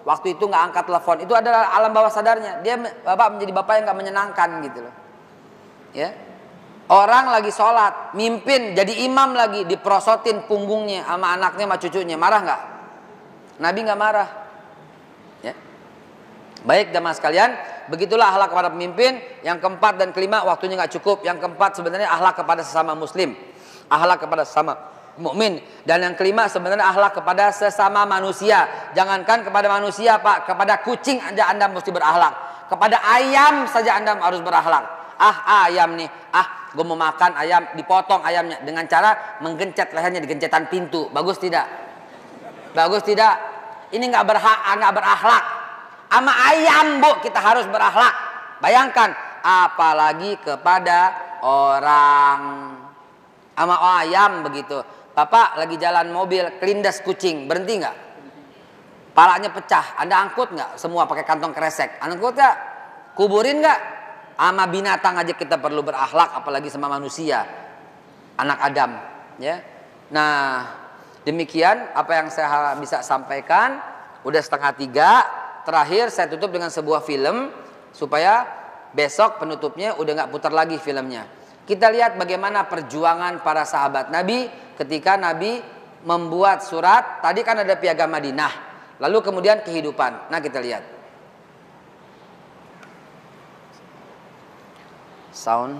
Waktu itu nggak angkat telepon. Itu adalah alam bawah sadarnya. Dia menjadi bapak yang nggak menyenangkan gitu loh. Ya. Orang lagi sholat, mimpin, jadi imam lagi, diprosotin punggungnya sama anaknya sama cucunya. Marah nggak? Nabi nggak marah. Ya. Baik jamaah sekalian, begitulah akhlak kepada pemimpin. Yang keempat dan kelima waktunya nggak cukup. Yang keempat sebenarnya akhlak kepada sesama muslim, akhlak kepada sesama mukmin. Dan yang kelima sebenarnya akhlak kepada sesama manusia. Jangankan kepada manusia Pak, kepada kucing aja Anda mesti berakhlak. Kepada ayam saja Anda harus berakhlak. Ayam nih, gue mau makan ayam, dipotong ayamnya dengan cara menggencet lehernya di gencetan pintu. Bagus tidak? Bagus tidak? Ini nggak berakhlak. Sama ayam bu kita harus berakhlak. Bayangkan, apalagi kepada orang. Sama ayam begitu. Bapak lagi jalan mobil, kelindas kucing, berhenti nggak? Palanya pecah, Anda angkut nggak? Semua pakai kantong kresek, angkut nggak? Kuburin nggak? Sama binatang aja kita perlu berakhlak, apalagi sama manusia, anak Adam. Ya. Nah, demikian apa yang saya bisa sampaikan. Udah 2:30. Terakhir saya tutup dengan sebuah film supaya besok penutupnya udah nggak putar lagi filmnya. Kita lihat bagaimana perjuangan para sahabat Nabi ketika Nabi membuat surat. Tadi kan ada Piagam Madinah, lalu kemudian kehidupan. Nah kita lihat. Sound.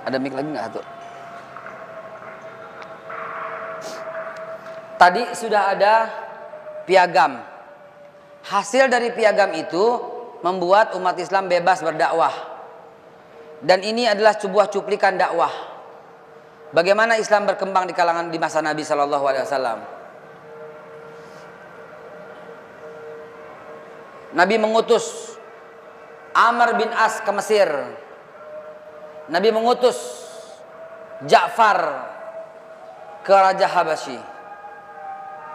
Ada mic lagi nggak tuh? Tadi sudah ada piagam. Hasil dari piagam itu membuat umat Islam bebas berdakwah. Dan ini adalah sebuah cuplikan dakwah. Bagaimana Islam berkembang di kalangan di masa Nabi Shallallahu Alaihi Wasallam. Nabi mengutus Amr bin As ke Mesir. Nabi mengutus Ja'far ke Raja Habasyi.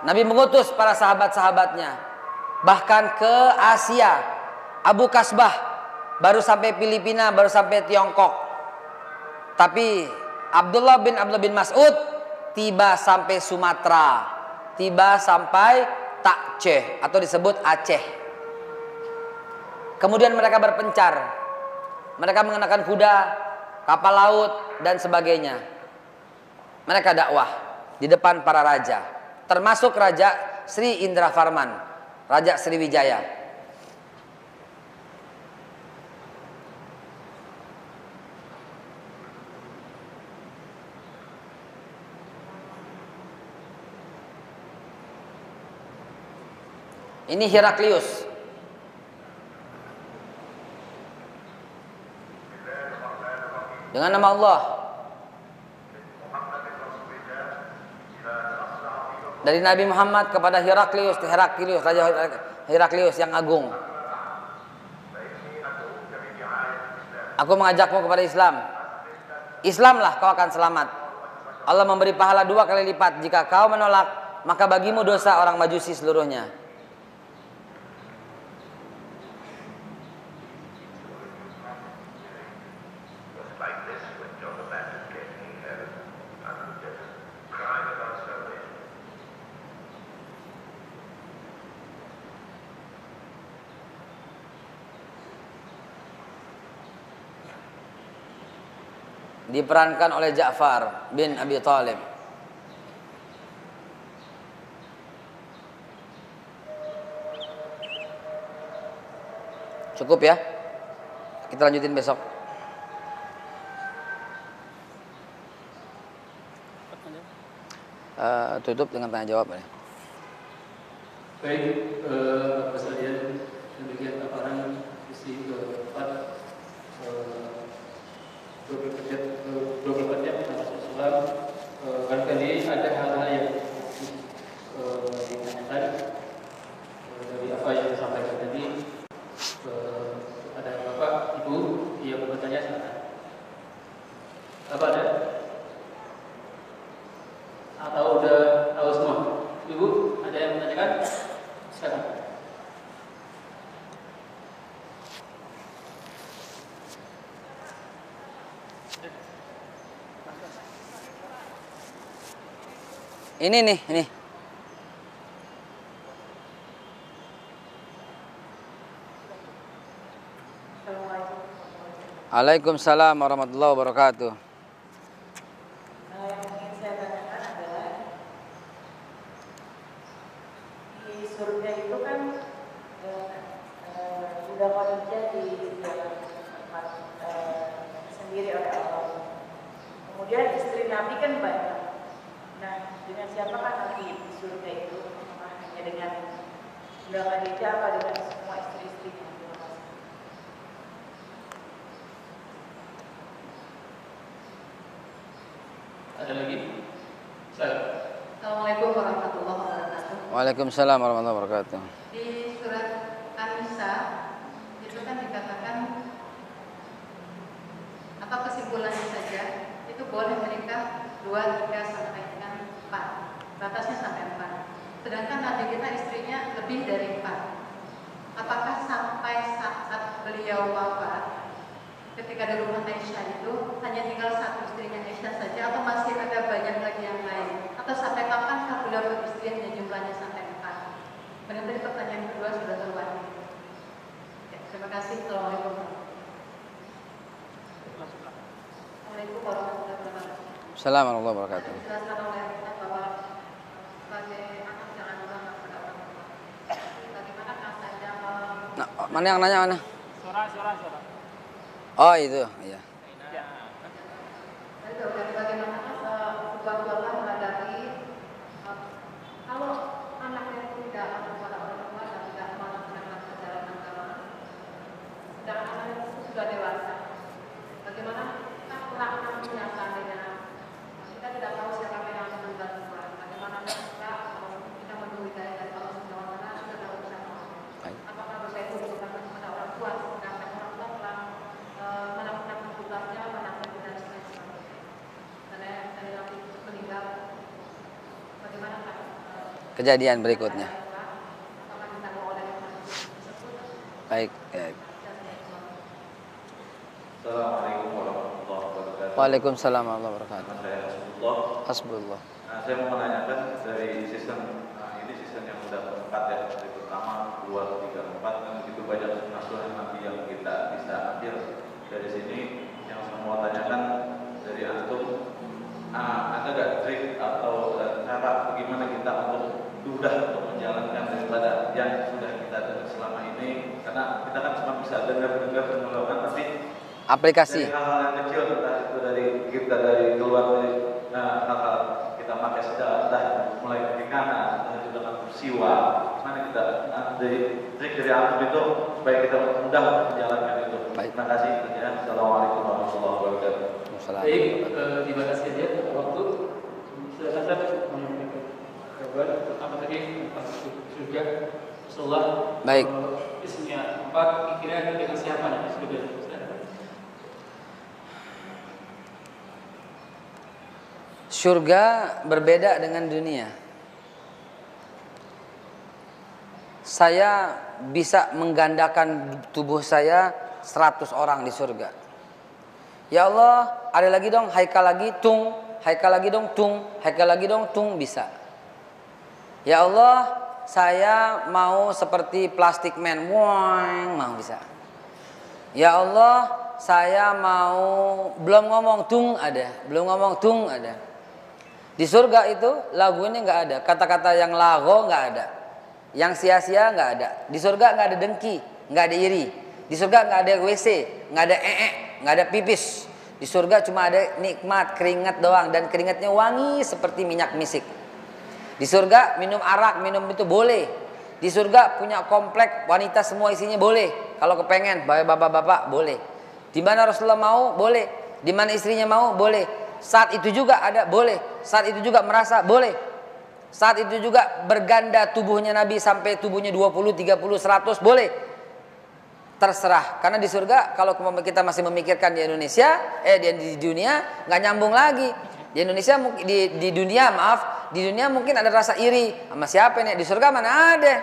Nabi mengutus para sahabat-sahabatnya bahkan ke Asia. Abu Kasbah baru sampai Filipina, baru sampai Tiongkok. Tapi Abdullah bin Mas'ud tiba sampai Sumatera, tiba sampai Aceh atau disebut Aceh. Kemudian mereka berpencar. Mereka mengenakan kuda, kapal laut dan sebagainya. Mereka dakwah di depan para raja, termasuk Raja Sri Indrafarman, Raja Sriwijaya. Ini Heraklius. Dengan nama Allah. Dari Nabi Muhammad kepada Heraklius, Raja Heraklius yang agung. Aku mengajakmu kepada Islam. Islamlah kau akan selamat. Allah memberi pahala 2 kali lipat. Jika kau menolak, maka bagimu dosa orang Majusi seluruhnya. Diperankan oleh Ja'far bin Abi Thalib. Cukup ya? Kita lanjutin besok. Tutup dengan tanya jawab ya. Baik, Bapak sekalian, demikian paparan sesi keempat 24 jam termasuk sholat. Barangkali ada hal-hal yang ditanyakan dari apa yang disampaikan tadi. Ada Bapak, Ibu yang bertanya silakan. Apa ada? Atau udah tahu semua? Ibu, ada yang menanyakan? Silakan. Ini nih, ini. Waalaikumsalam warahmatullahi wabarakatuh. Yang ingin saya tanyakan adalah di surga itu kan sudah manusia disediakan tempat sendiri oleh Allah. Kemudian istri Nabi kan banyak. Nah, dengan siapakah nanti di surga itu? Hanya dengan Khadijah apa dengan semua istri-istrinya? Terima kasih. Ada lagi? Silakan. Assalamualaikum warahmatullahi wabarakatuh. Waalaikumsalam warahmatullahi wabarakatuh. Di surat An-Nisa itu kan dikatakan apa kesimpulannya saja itu boleh menikah 2, 3 sampai dengan 4. Batasnya sampai 4. Sedangkan Nabi kita istrinya lebih dari 4. Apakah sampai saat beliau wafat ketika di rumah Aisyah itu hanya tinggal 1 istrinya Aisyah saja atau masih ada banyak lagi yang lain? Atau sampai kapan beliau beristri hanya jumlahnya sampai 4? Kemudian tadi pertanyaan kedua sudah terwakili. Ya, terima kasih. Assalamualaikum. Assalamualaikum warahmatullahi wabarakatuh. Assalamualaikum warahmatullahi wabarakatuh. Dijelaskan oleh bahwa sebagai anak jangan bangga pada orang tua. Bagaimana rasanya Nah, mana yang nanya mana? Suara. Oh itu, iya. Itu dari bagaimana sebuah keluarga menghadapi kalau anaknya tidak aman pada orang tua dan tidak melaksanakan ajaran agama, sedangkan anak itu sudah dewasa. Bagaimana kita anaknya seandainya kita tidak tahu siapa yang akan membantu Tuhan. Bagaimana kita menunggu hidayah dari Allah Subhanahu wa taala sudah tahu bersama. Apakah dosa itu bukan kepada orang tua, sedangkan orang tua telah melakukan tugasnya, menanggung dan sebagainya. Karena saya lagi meninggal, bagaimana Kejadian berikutnya. apakah ditanggung oleh Baik, baik. Assalamualaikum warahmatullahi wabarakatuh. Waalaikumsalam warahmatullahi wabarakatuh. Saya Hasbullah. Hasbullah. Nah, saya mau menanyakan dari season ini season yang sudah keempat ya, dari pertama, 2, 3, 4 dan begitu banyak nasihat Nabi yang kita bisa ambil dari sini. Yang saya mau tanyakan dari antum, ada nggak trik atau cara bagaimana kita untuk mudah untuk menjalankan daripada yang sudah kita dengar selama ini, karena kita kan cuma bisa dengar dan melakukan, tapi Aplikasi. dari hal-hal yang kecil, entah itu dari kita dari keluar dari hal-hal kita pakai sedang, entah mulai kaki kanan, entah itu dengan bersiwa, mana kita dari trik dari antum itu supaya kita mudah menjalankan itu. Baik. Terima kasih. Ya. Assalamualaikum warahmatullahi wabarakatuh. Baik, dibatasi saja waktu. Silakan Ustaz menyampaikan kabar pertama tadi tentang surga. Rasulullah. Baik. Isinya 4, kira-kira dengan siapa nanti surga? Surga berbeda dengan dunia. Saya bisa menggandakan tubuh saya 100 orang di surga. Ya Allah, ada lagi dong, haikal lagi, tung, haikal lagi dong, tung, haikal lagi dong, tung, bisa. Ya Allah, saya mau seperti plastik man, woing, mau bisa. Ya Allah, saya mau, belum ngomong tung ada, belum ngomong tung ada. Di surga itu lagu ini nggak ada, kata-kata yang lago nggak ada, yang sia-sia nggak ada. Di surga nggak ada dengki, nggak ada iri. Di surga nggak ada WC, nggak ada nggak ada pipis. Di surga cuma ada nikmat keringat doang, dan keringatnya wangi seperti minyak misik. Di surga minum arak, minum itu boleh. Di surga punya komplek wanita semua isinya boleh. Kalau kepengen, bapak-bapak boleh. Di mana Rasulullah mau boleh. Di mana istrinya mau boleh. Saat itu juga ada boleh. Saat itu juga merasa boleh. Saat itu juga berganda tubuhnya Nabi sampai tubuhnya 20, 30, 100 boleh. Terserah. Karena di surga kalau kita masih memikirkan di Indonesia, di dunia nggak nyambung lagi. Di Indonesia di dunia maaf, di dunia mungkin ada rasa iri sama siapa nih? Di surga mana ada?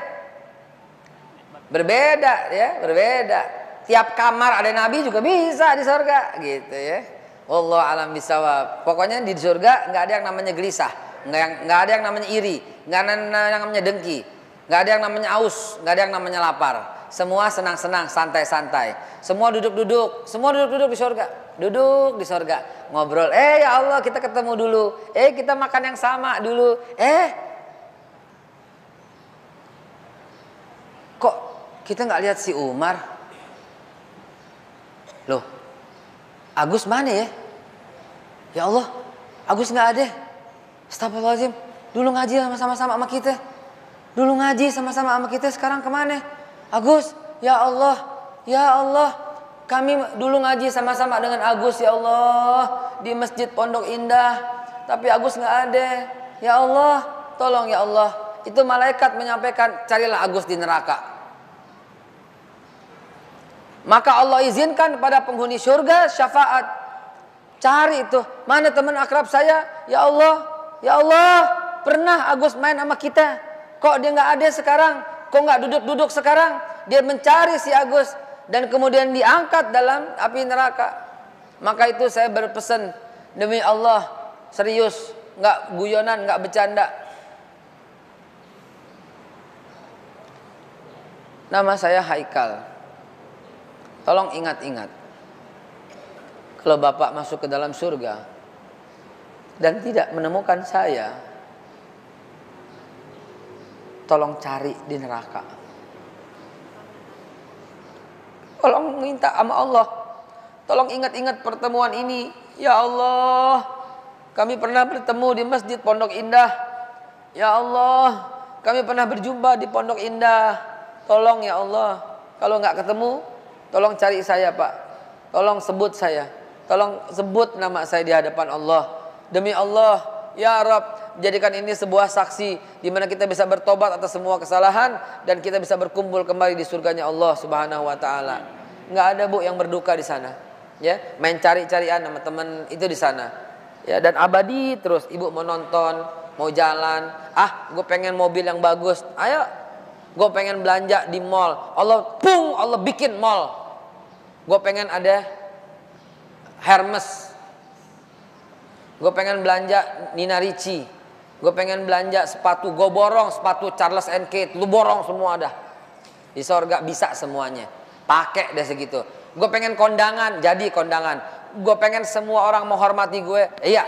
Berbeda ya, berbeda. Tiap kamar ada Nabi juga bisa di surga gitu ya. Wallahu alam bisawab. Pokoknya di surga nggak ada yang namanya gelisah, nggak ada yang namanya iri, nggak ada yang namanya dengki, nggak ada yang namanya aus, nggak ada yang namanya lapar. Semua senang-senang, santai-santai. Semua duduk-duduk di surga. Duduk di surga, ngobrol. Ya Allah, kita ketemu dulu. Kita makan yang sama dulu. Kok kita nggak lihat si Umar? Loh, Agus mana ya? Ya Allah, Agus nggak ada. Astagfirullahaladzim. Dulu ngaji sama-sama sama kita. Dulu ngaji sama-sama sama kita. Sekarang kemana? Agus, ya Allah, ya Allah. Kami dulu ngaji sama-sama dengan Agus, ya Allah, di Masjid Pondok Indah. Tapi Agus nggak ada. Ya Allah, tolong ya Allah. Itu malaikat menyampaikan, carilah Agus di neraka. Maka Allah izinkan pada penghuni surga syafaat. Cari itu, mana teman akrab saya? Ya Allah, pernah Agus main sama kita. Kok dia nggak ada sekarang? Kok nggak duduk-duduk sekarang? Dia mencari si Agus dan kemudian diangkat dalam api neraka. Maka itu saya berpesan, demi Allah, serius, nggak guyonan, nggak bercanda. Nama saya Haikal. Tolong ingat-ingat. Kalau Bapak masuk ke dalam surga dan tidak menemukan saya, tolong cari di neraka. Tolong minta sama Allah. Tolong ingat-ingat pertemuan ini. Ya Allah, kami pernah bertemu di Masjid Pondok Indah. Ya Allah, kami pernah berjumpa di Pondok Indah. Tolong ya Allah, kalau nggak ketemu, tolong cari saya Pak. Tolong sebut saya. Tolong sebut nama saya di hadapan Allah. Demi Allah, ya Rabb, jadikan ini sebuah saksi di mana kita bisa bertobat atas semua kesalahan dan kita bisa berkumpul kembali di surganya Allah Subhanahu wa taala. Enggak ada Bu yang berduka di sana. Ya, main cari-carian sama teman itu di sana. Ya, dan abadi terus. Ibu mau nonton, mau jalan, gue pengen mobil yang bagus. Ayo, Gue pengen belanja di mall. Allah bikin mall. Gue pengen ada Hermes. Gue pengen belanja Nina Ricci. Gue pengen belanja sepatu. Gue borong sepatu Charles & Keith. Lu borong semua dah. Di sorga bisa semuanya. Pakai deh segitu. Gue pengen kondangan. Jadi kondangan. Gue pengen semua orang menghormati gue. Iya.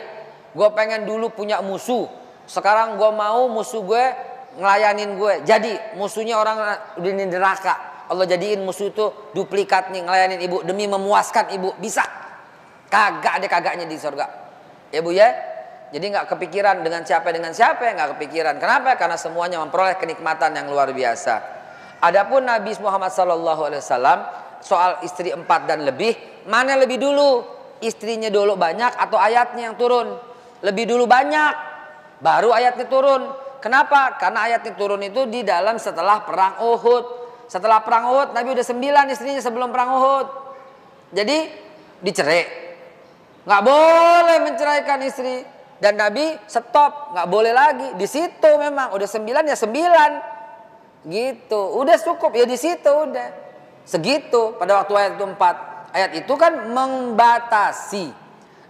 Gue pengen dulu punya musuh. Sekarang gue mau musuh gue ngelayanin gue. Jadi musuhnya orang udah di neraka. Allah jadiin musuh itu duplikat nih, ngelayanin ibu demi memuaskan ibu. Bisa. Kagak ada kagaknya di sorga. Ya Bu ya. Jadi nggak kepikiran dengan siapa nggak kepikiran. Kenapa? Karena semuanya memperoleh kenikmatan yang luar biasa. Adapun Nabi Muhammad SAW soal istri 4 dan lebih, mana lebih dulu? Istrinya dulu banyak atau ayatnya yang turun? Lebih dulu banyak, baru ayatnya turun. Kenapa? Karena ayatnya turun itu di dalam setelah perang Uhud. Setelah perang Uhud Nabi udah 9 istrinya sebelum perang Uhud. Jadi dicerai. Nggak boleh menceraikan istri. Dan Nabi stop, nggak boleh lagi. Di situ memang udah 9 ya 9. Gitu. Udah cukup ya di situ udah. Segitu pada waktu ayat itu 4. Ayat itu kan membatasi.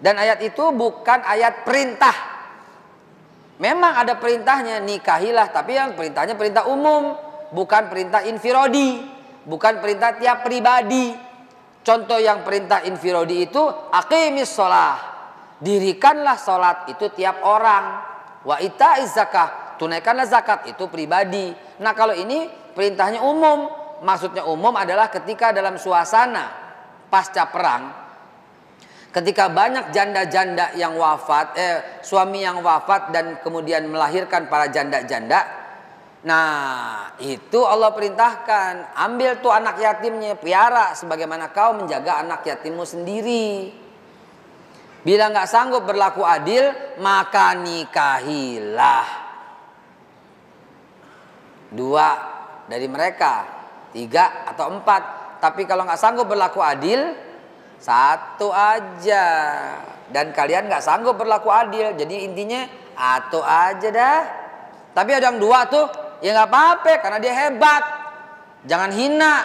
Dan ayat itu bukan ayat perintah. Memang ada perintahnya nikahilah, tapi yang perintahnya perintah umum, bukan perintah infirodi, bukan perintah tiap pribadi. Contoh yang perintah infirodi itu aqimis sholah, dirikanlah sholat itu tiap orang. Wa itaiz zakah, tunaikanlah zakat itu pribadi. Nah kalau ini perintahnya umum, maksudnya umum adalah ketika dalam suasana pasca perang, ketika banyak janda-janda yang wafat, suami yang wafat dan kemudian melahirkan para janda-janda. Nah itu Allah perintahkan, ambil tuh anak yatimnya, piara sebagaimana kau menjaga anak yatimmu sendiri. Bila nggak sanggup berlaku adil, maka nikahilah 2 dari mereka, 3 atau 4. Tapi kalau nggak sanggup berlaku adil, 1 aja. Dan kalian nggak sanggup berlaku adil, jadi intinya atau aja dah. Tapi ada yang 2 tuh, ya nggak apa-apa karena dia hebat. Jangan hina.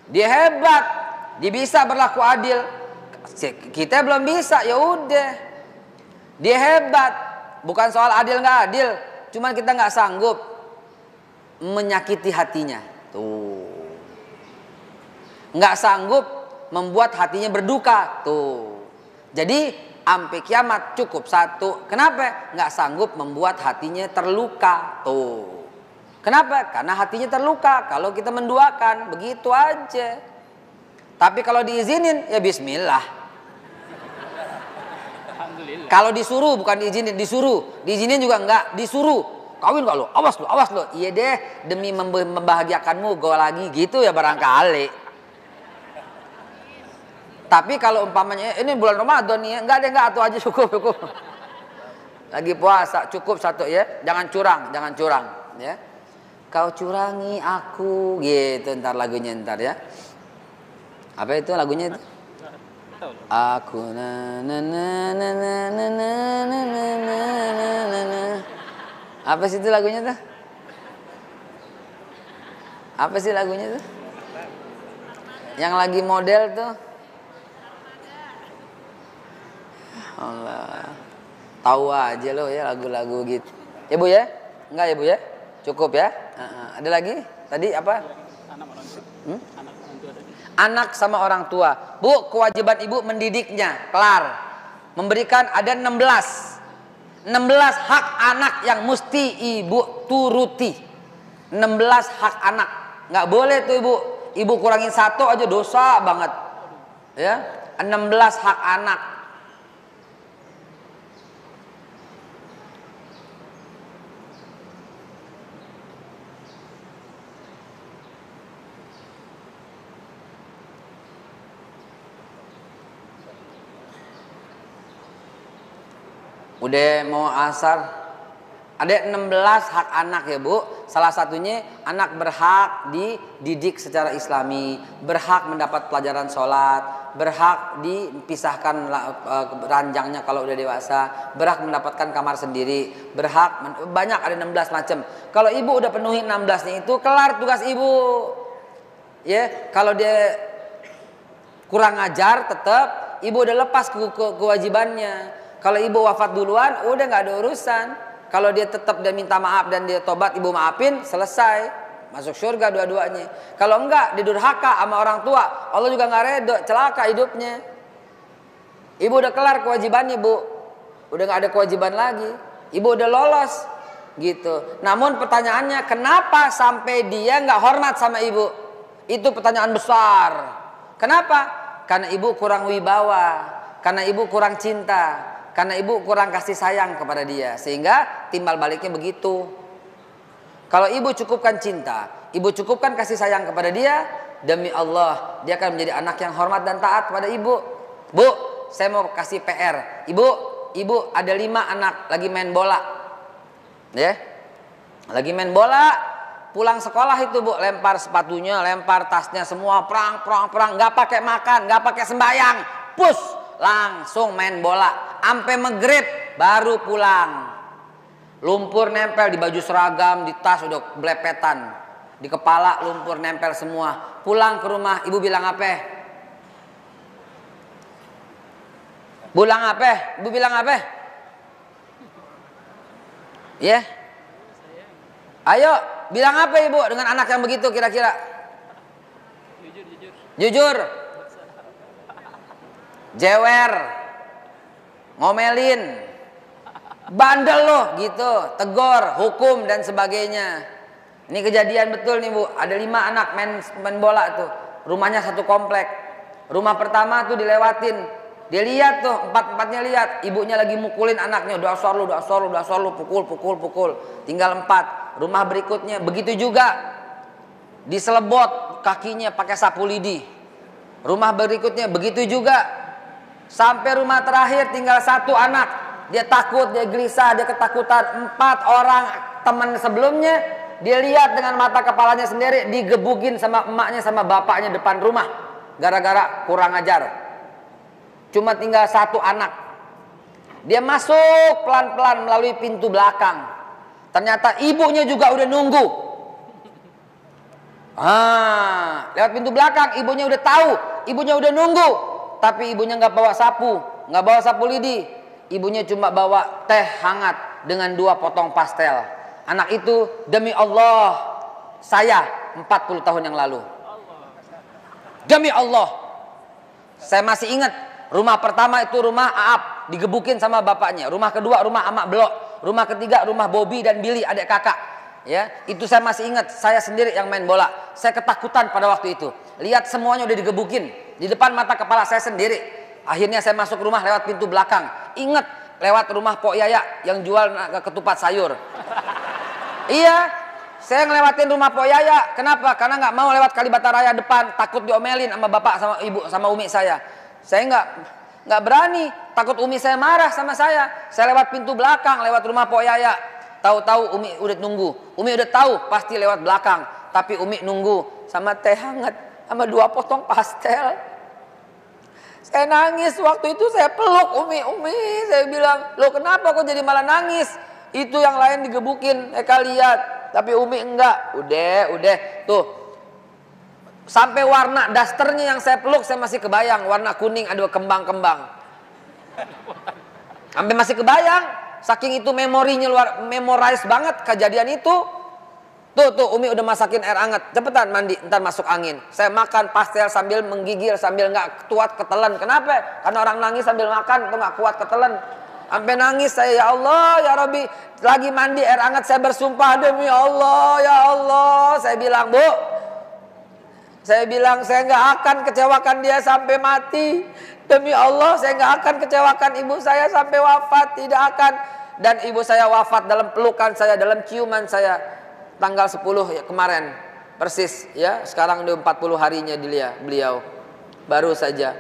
Dia hebat, dia bisa berlaku adil. Kita belum bisa, ya udah. Dia hebat, bukan soal adil nggak adil, cuman kita nggak sanggup menyakiti hatinya. Tuh, nggak sanggup membuat hatinya berduka. Tuh, jadi sampai kiamat cukup 1. Kenapa? Nggak sanggup membuat hatinya terluka. Tuh, kenapa? Karena hatinya terluka kalau kita menduakan, begitu aja. Tapi kalau diizinin ya bismillah. Kalau disuruh bukan diizinin, disuruh. Diizinin juga enggak, disuruh. Kawin gak lo? Awas lo, awas lo. Iya deh, demi membahagiakanmu gue lagi gitu ya barangkali. Tapi kalau umpamanya ini bulan Ramadan nih ya, enggak deh, enggak, atau aja cukup. Lagi puasa cukup 1 ya. Jangan curang ya. Kau curangi aku gitu, ntar lagunya ntar ya. Apa itu lagunya itu? Aku na na na na na na na na na na na. Apa sih itu lagunya tuh? Apa sih lagunya tuh? Yang lagi model tuh? Allah. Tahu aja lo ya lagu-lagu gitu. Ya Bu ya? Enggak ya Bu ya? Cukup ya? Ada lagi? Tadi apa? Anak sama orang tua. Bu, kewajiban ibu mendidiknya, kelar. Memberikan ada 16 hak anak yang mesti ibu turuti. 16 hak anak. Nggak boleh tuh ibu. Ibu kurangin 1 aja dosa banget. Ya, 16 hak anak. Udah mau asar. Ada 16 hak anak ya Bu. Salah satunya anak berhak dididik secara islami, berhak mendapat pelajaran sholat, berhak dipisahkan ranjangnya kalau udah dewasa, berhak mendapatkan kamar sendiri, berhak banyak, ada 16 macam. Kalau ibu udah penuhi 16-nya itu kelar tugas ibu. Ya, kalau dia kurang ajar tetap ibu udah lepas kewajibannya. Kalau ibu wafat duluan udah nggak ada urusan. Kalau dia tetap dia minta maaf dan dia tobat, ibu maafin, selesai. Masuk surga dua-duanya. Kalau enggak, didurhaka sama orang tua, Allah juga nggak redo, celaka hidupnya. Ibu udah kelar kewajibannya, Bu. Udah nggak ada kewajiban lagi. Ibu udah lolos, gitu. Namun pertanyaannya, kenapa sampai dia nggak hormat sama ibu? Itu pertanyaan besar. Kenapa? Karena ibu kurang wibawa, karena ibu kurang cinta, karena ibu kurang kasih sayang kepada dia, sehingga timbal baliknya begitu. Kalau ibu cukupkan cinta, ibu cukupkan kasih sayang kepada dia, demi Allah dia akan menjadi anak yang hormat dan taat pada ibu. Bu, saya mau kasih PR. Ibu ada 5 anak lagi main bola, ya, lagi main bola. Pulang sekolah itu Bu, lempar sepatunya, lempar tasnya, semua perang, nggak pakai makan, nggak pakai sembayang, push, langsung main bola, ampe maghrib baru pulang. Lumpur nempel di baju seragam, di tas udah belepetan, di kepala lumpur nempel semua. Pulang ke rumah, ibu bilang apa? Ibu bilang apa? Ya? Ayo, bilang apa ibu dengan anak yang begitu kira-kira? Jujur. Jewer. Ngomelin. Bandel loh gitu, tegor, hukum dan sebagainya. Ini kejadian betul nih Bu, ada 5 anak main bola tuh. Rumahnya satu komplek. Rumah pertama tuh dilewatin. Dia lihat tuh, 4-4-nya lihat, ibunya lagi mukulin anaknya, dasar lu, pukul. Tinggal 4. Rumah berikutnya begitu juga. Diselebot kakinya pakai sapu lidi. Rumah berikutnya begitu juga. Sampai rumah terakhir tinggal 1 anak. Dia takut, dia gelisah, dia ketakutan. 4 orang teman sebelumnya dia lihat dengan mata kepalanya sendiri digebukin sama emaknya sama bapaknya depan rumah gara-gara kurang ajar. Cuma tinggal 1 anak. Dia masuk pelan-pelan melalui pintu belakang. Ternyata ibunya juga udah nunggu. Lewat pintu belakang ibunya udah tahu, ibunya udah nunggu. Tapi ibunya nggak bawa sapu, nggak bawa sapu lidi. Ibunya cuma bawa teh hangat dengan 2 potong pastel. Anak itu demi Allah, saya 40 tahun yang lalu. Demi Allah. Saya masih ingat, rumah pertama itu rumah Aap, digebukin sama bapaknya. Rumah kedua rumah Amak Belok. Rumah ketiga rumah Bobby dan Billy, adik kakak. Ya, itu saya masih ingat, saya sendiri yang main bola. Saya ketakutan pada waktu itu. Lihat semuanya udah digebukin di depan mata kepala saya sendiri. Akhirnya saya masuk rumah lewat pintu belakang. Ingat, lewat rumah Pok Yaya yang jual ketupat sayur. Iya, saya ngelewatin rumah Pok Yaya. Kenapa? Karena nggak mau lewat Kalibata Raya depan, takut diomelin sama bapak, sama ibu, sama umi saya. Saya nggak berani, takut umi saya marah sama saya. Saya lewat pintu belakang, lewat rumah Pok Yaya. Tahu-tahu umi udah nunggu. Umi udah tahu pasti lewat belakang, tapi umi nunggu sama teh hangat, sama 2 potong pastel. Saya nangis waktu itu, saya peluk Umi, saya bilang, lo kenapa kok jadi malah nangis? Itu yang lain digebukin, Eka lihat, tapi Umi enggak. Udah, tuh. Sampai warna dasternya yang saya peluk saya masih kebayang, warna kuning ada kembang-kembang. Sampai masih kebayang, saking itu memorinya memorize banget kejadian itu. Tuh Umi udah masakin air hangat, cepetan mandi, ntar masuk angin. Saya makan pastel sambil menggigil, sambil nggak kuat ketelan. Kenapa? Karena orang nangis sambil makan tuh nggak kuat ketelan. Sampai nangis saya, ya Allah, ya Rabbi, lagi mandi air hangat saya bersumpah demi Allah, ya Allah. Saya bilang, Bu, saya nggak akan kecewakan dia sampai mati. Demi Allah, saya nggak akan kecewakan ibu saya sampai wafat, tidak akan. Dan ibu saya wafat dalam pelukan saya, dalam ciuman saya. Tanggal 10 ya kemarin persis ya, sekarang udah 40 harinya beliau baru saja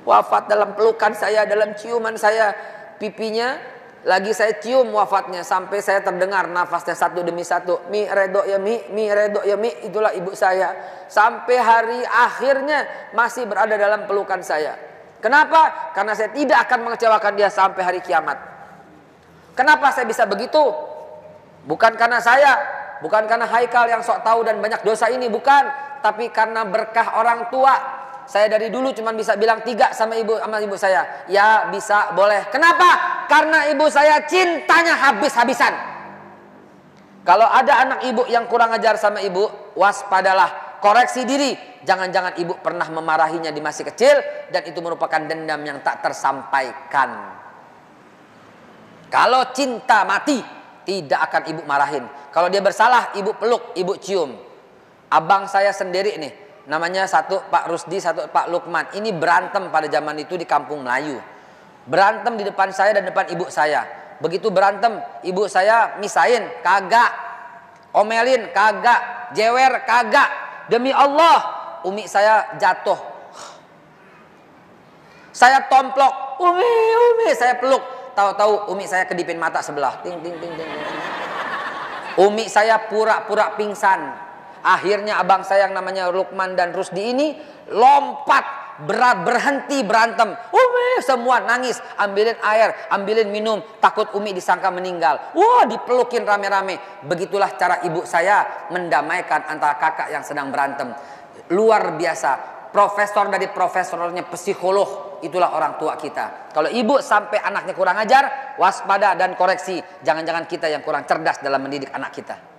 wafat dalam pelukan saya, dalam ciuman saya. Pipinya Lagi saya cium wafatnya sampai saya terdengar nafasnya satu demi satu. Mi redo ya mi redo ya mi. Itulah ibu saya. Sampai hari akhirnya masih berada dalam pelukan saya. Kenapa? Karena saya tidak akan mengecewakan dia sampai hari kiamat. Kenapa saya bisa begitu? Bukan karena saya, bukan karena Haikal yang sok tahu dan banyak dosa ini, bukan. Tapi karena berkah orang tua. Saya dari dulu cuma bisa bilang 3 sama ibu saya. Ya bisa, boleh. Kenapa? Karena ibu saya cintanya habis-habisan. Kalau ada anak ibu yang kurang ajar sama ibu, waspadalah, koreksi diri. Jangan-jangan ibu pernah memarahinya di masih kecil dan itu merupakan dendam yang tak tersampaikan. Kalau cinta mati, tidak akan ibu marahin. Kalau dia bersalah, ibu peluk, ibu cium. Abang saya sendiri nih, namanya satu Pak Rusdi, satu Pak Lukman. Ini berantem pada zaman itu di kampung Melayu. Berantem di depan saya dan depan ibu saya. Begitu berantem, ibu saya misahin, kagak. Omelin, kagak. Jewer, kagak. Demi Allah, umi saya jatuh. Saya tomplok, umi, saya peluk. Tahu-tahu umi saya kedipin mata sebelah. Ting, ting, ting, ting. Umi saya pura-pura pingsan. Akhirnya abang saya yang namanya Lukman dan Rusdi ini lompat, berhenti berantem. Umi semua nangis, ambilin air, ambilin minum, takut umi disangka meninggal. Wah, dipelukin rame-rame. Begitulah cara ibu saya mendamaikan antara kakak yang sedang berantem. Luar biasa. Profesor dari profesornya psikolog, itulah orang tua kita. Kalau ibu sampai anaknya kurang ajar, waspada dan koreksi. Jangan-jangan kita yang kurang cerdas dalam mendidik anak kita.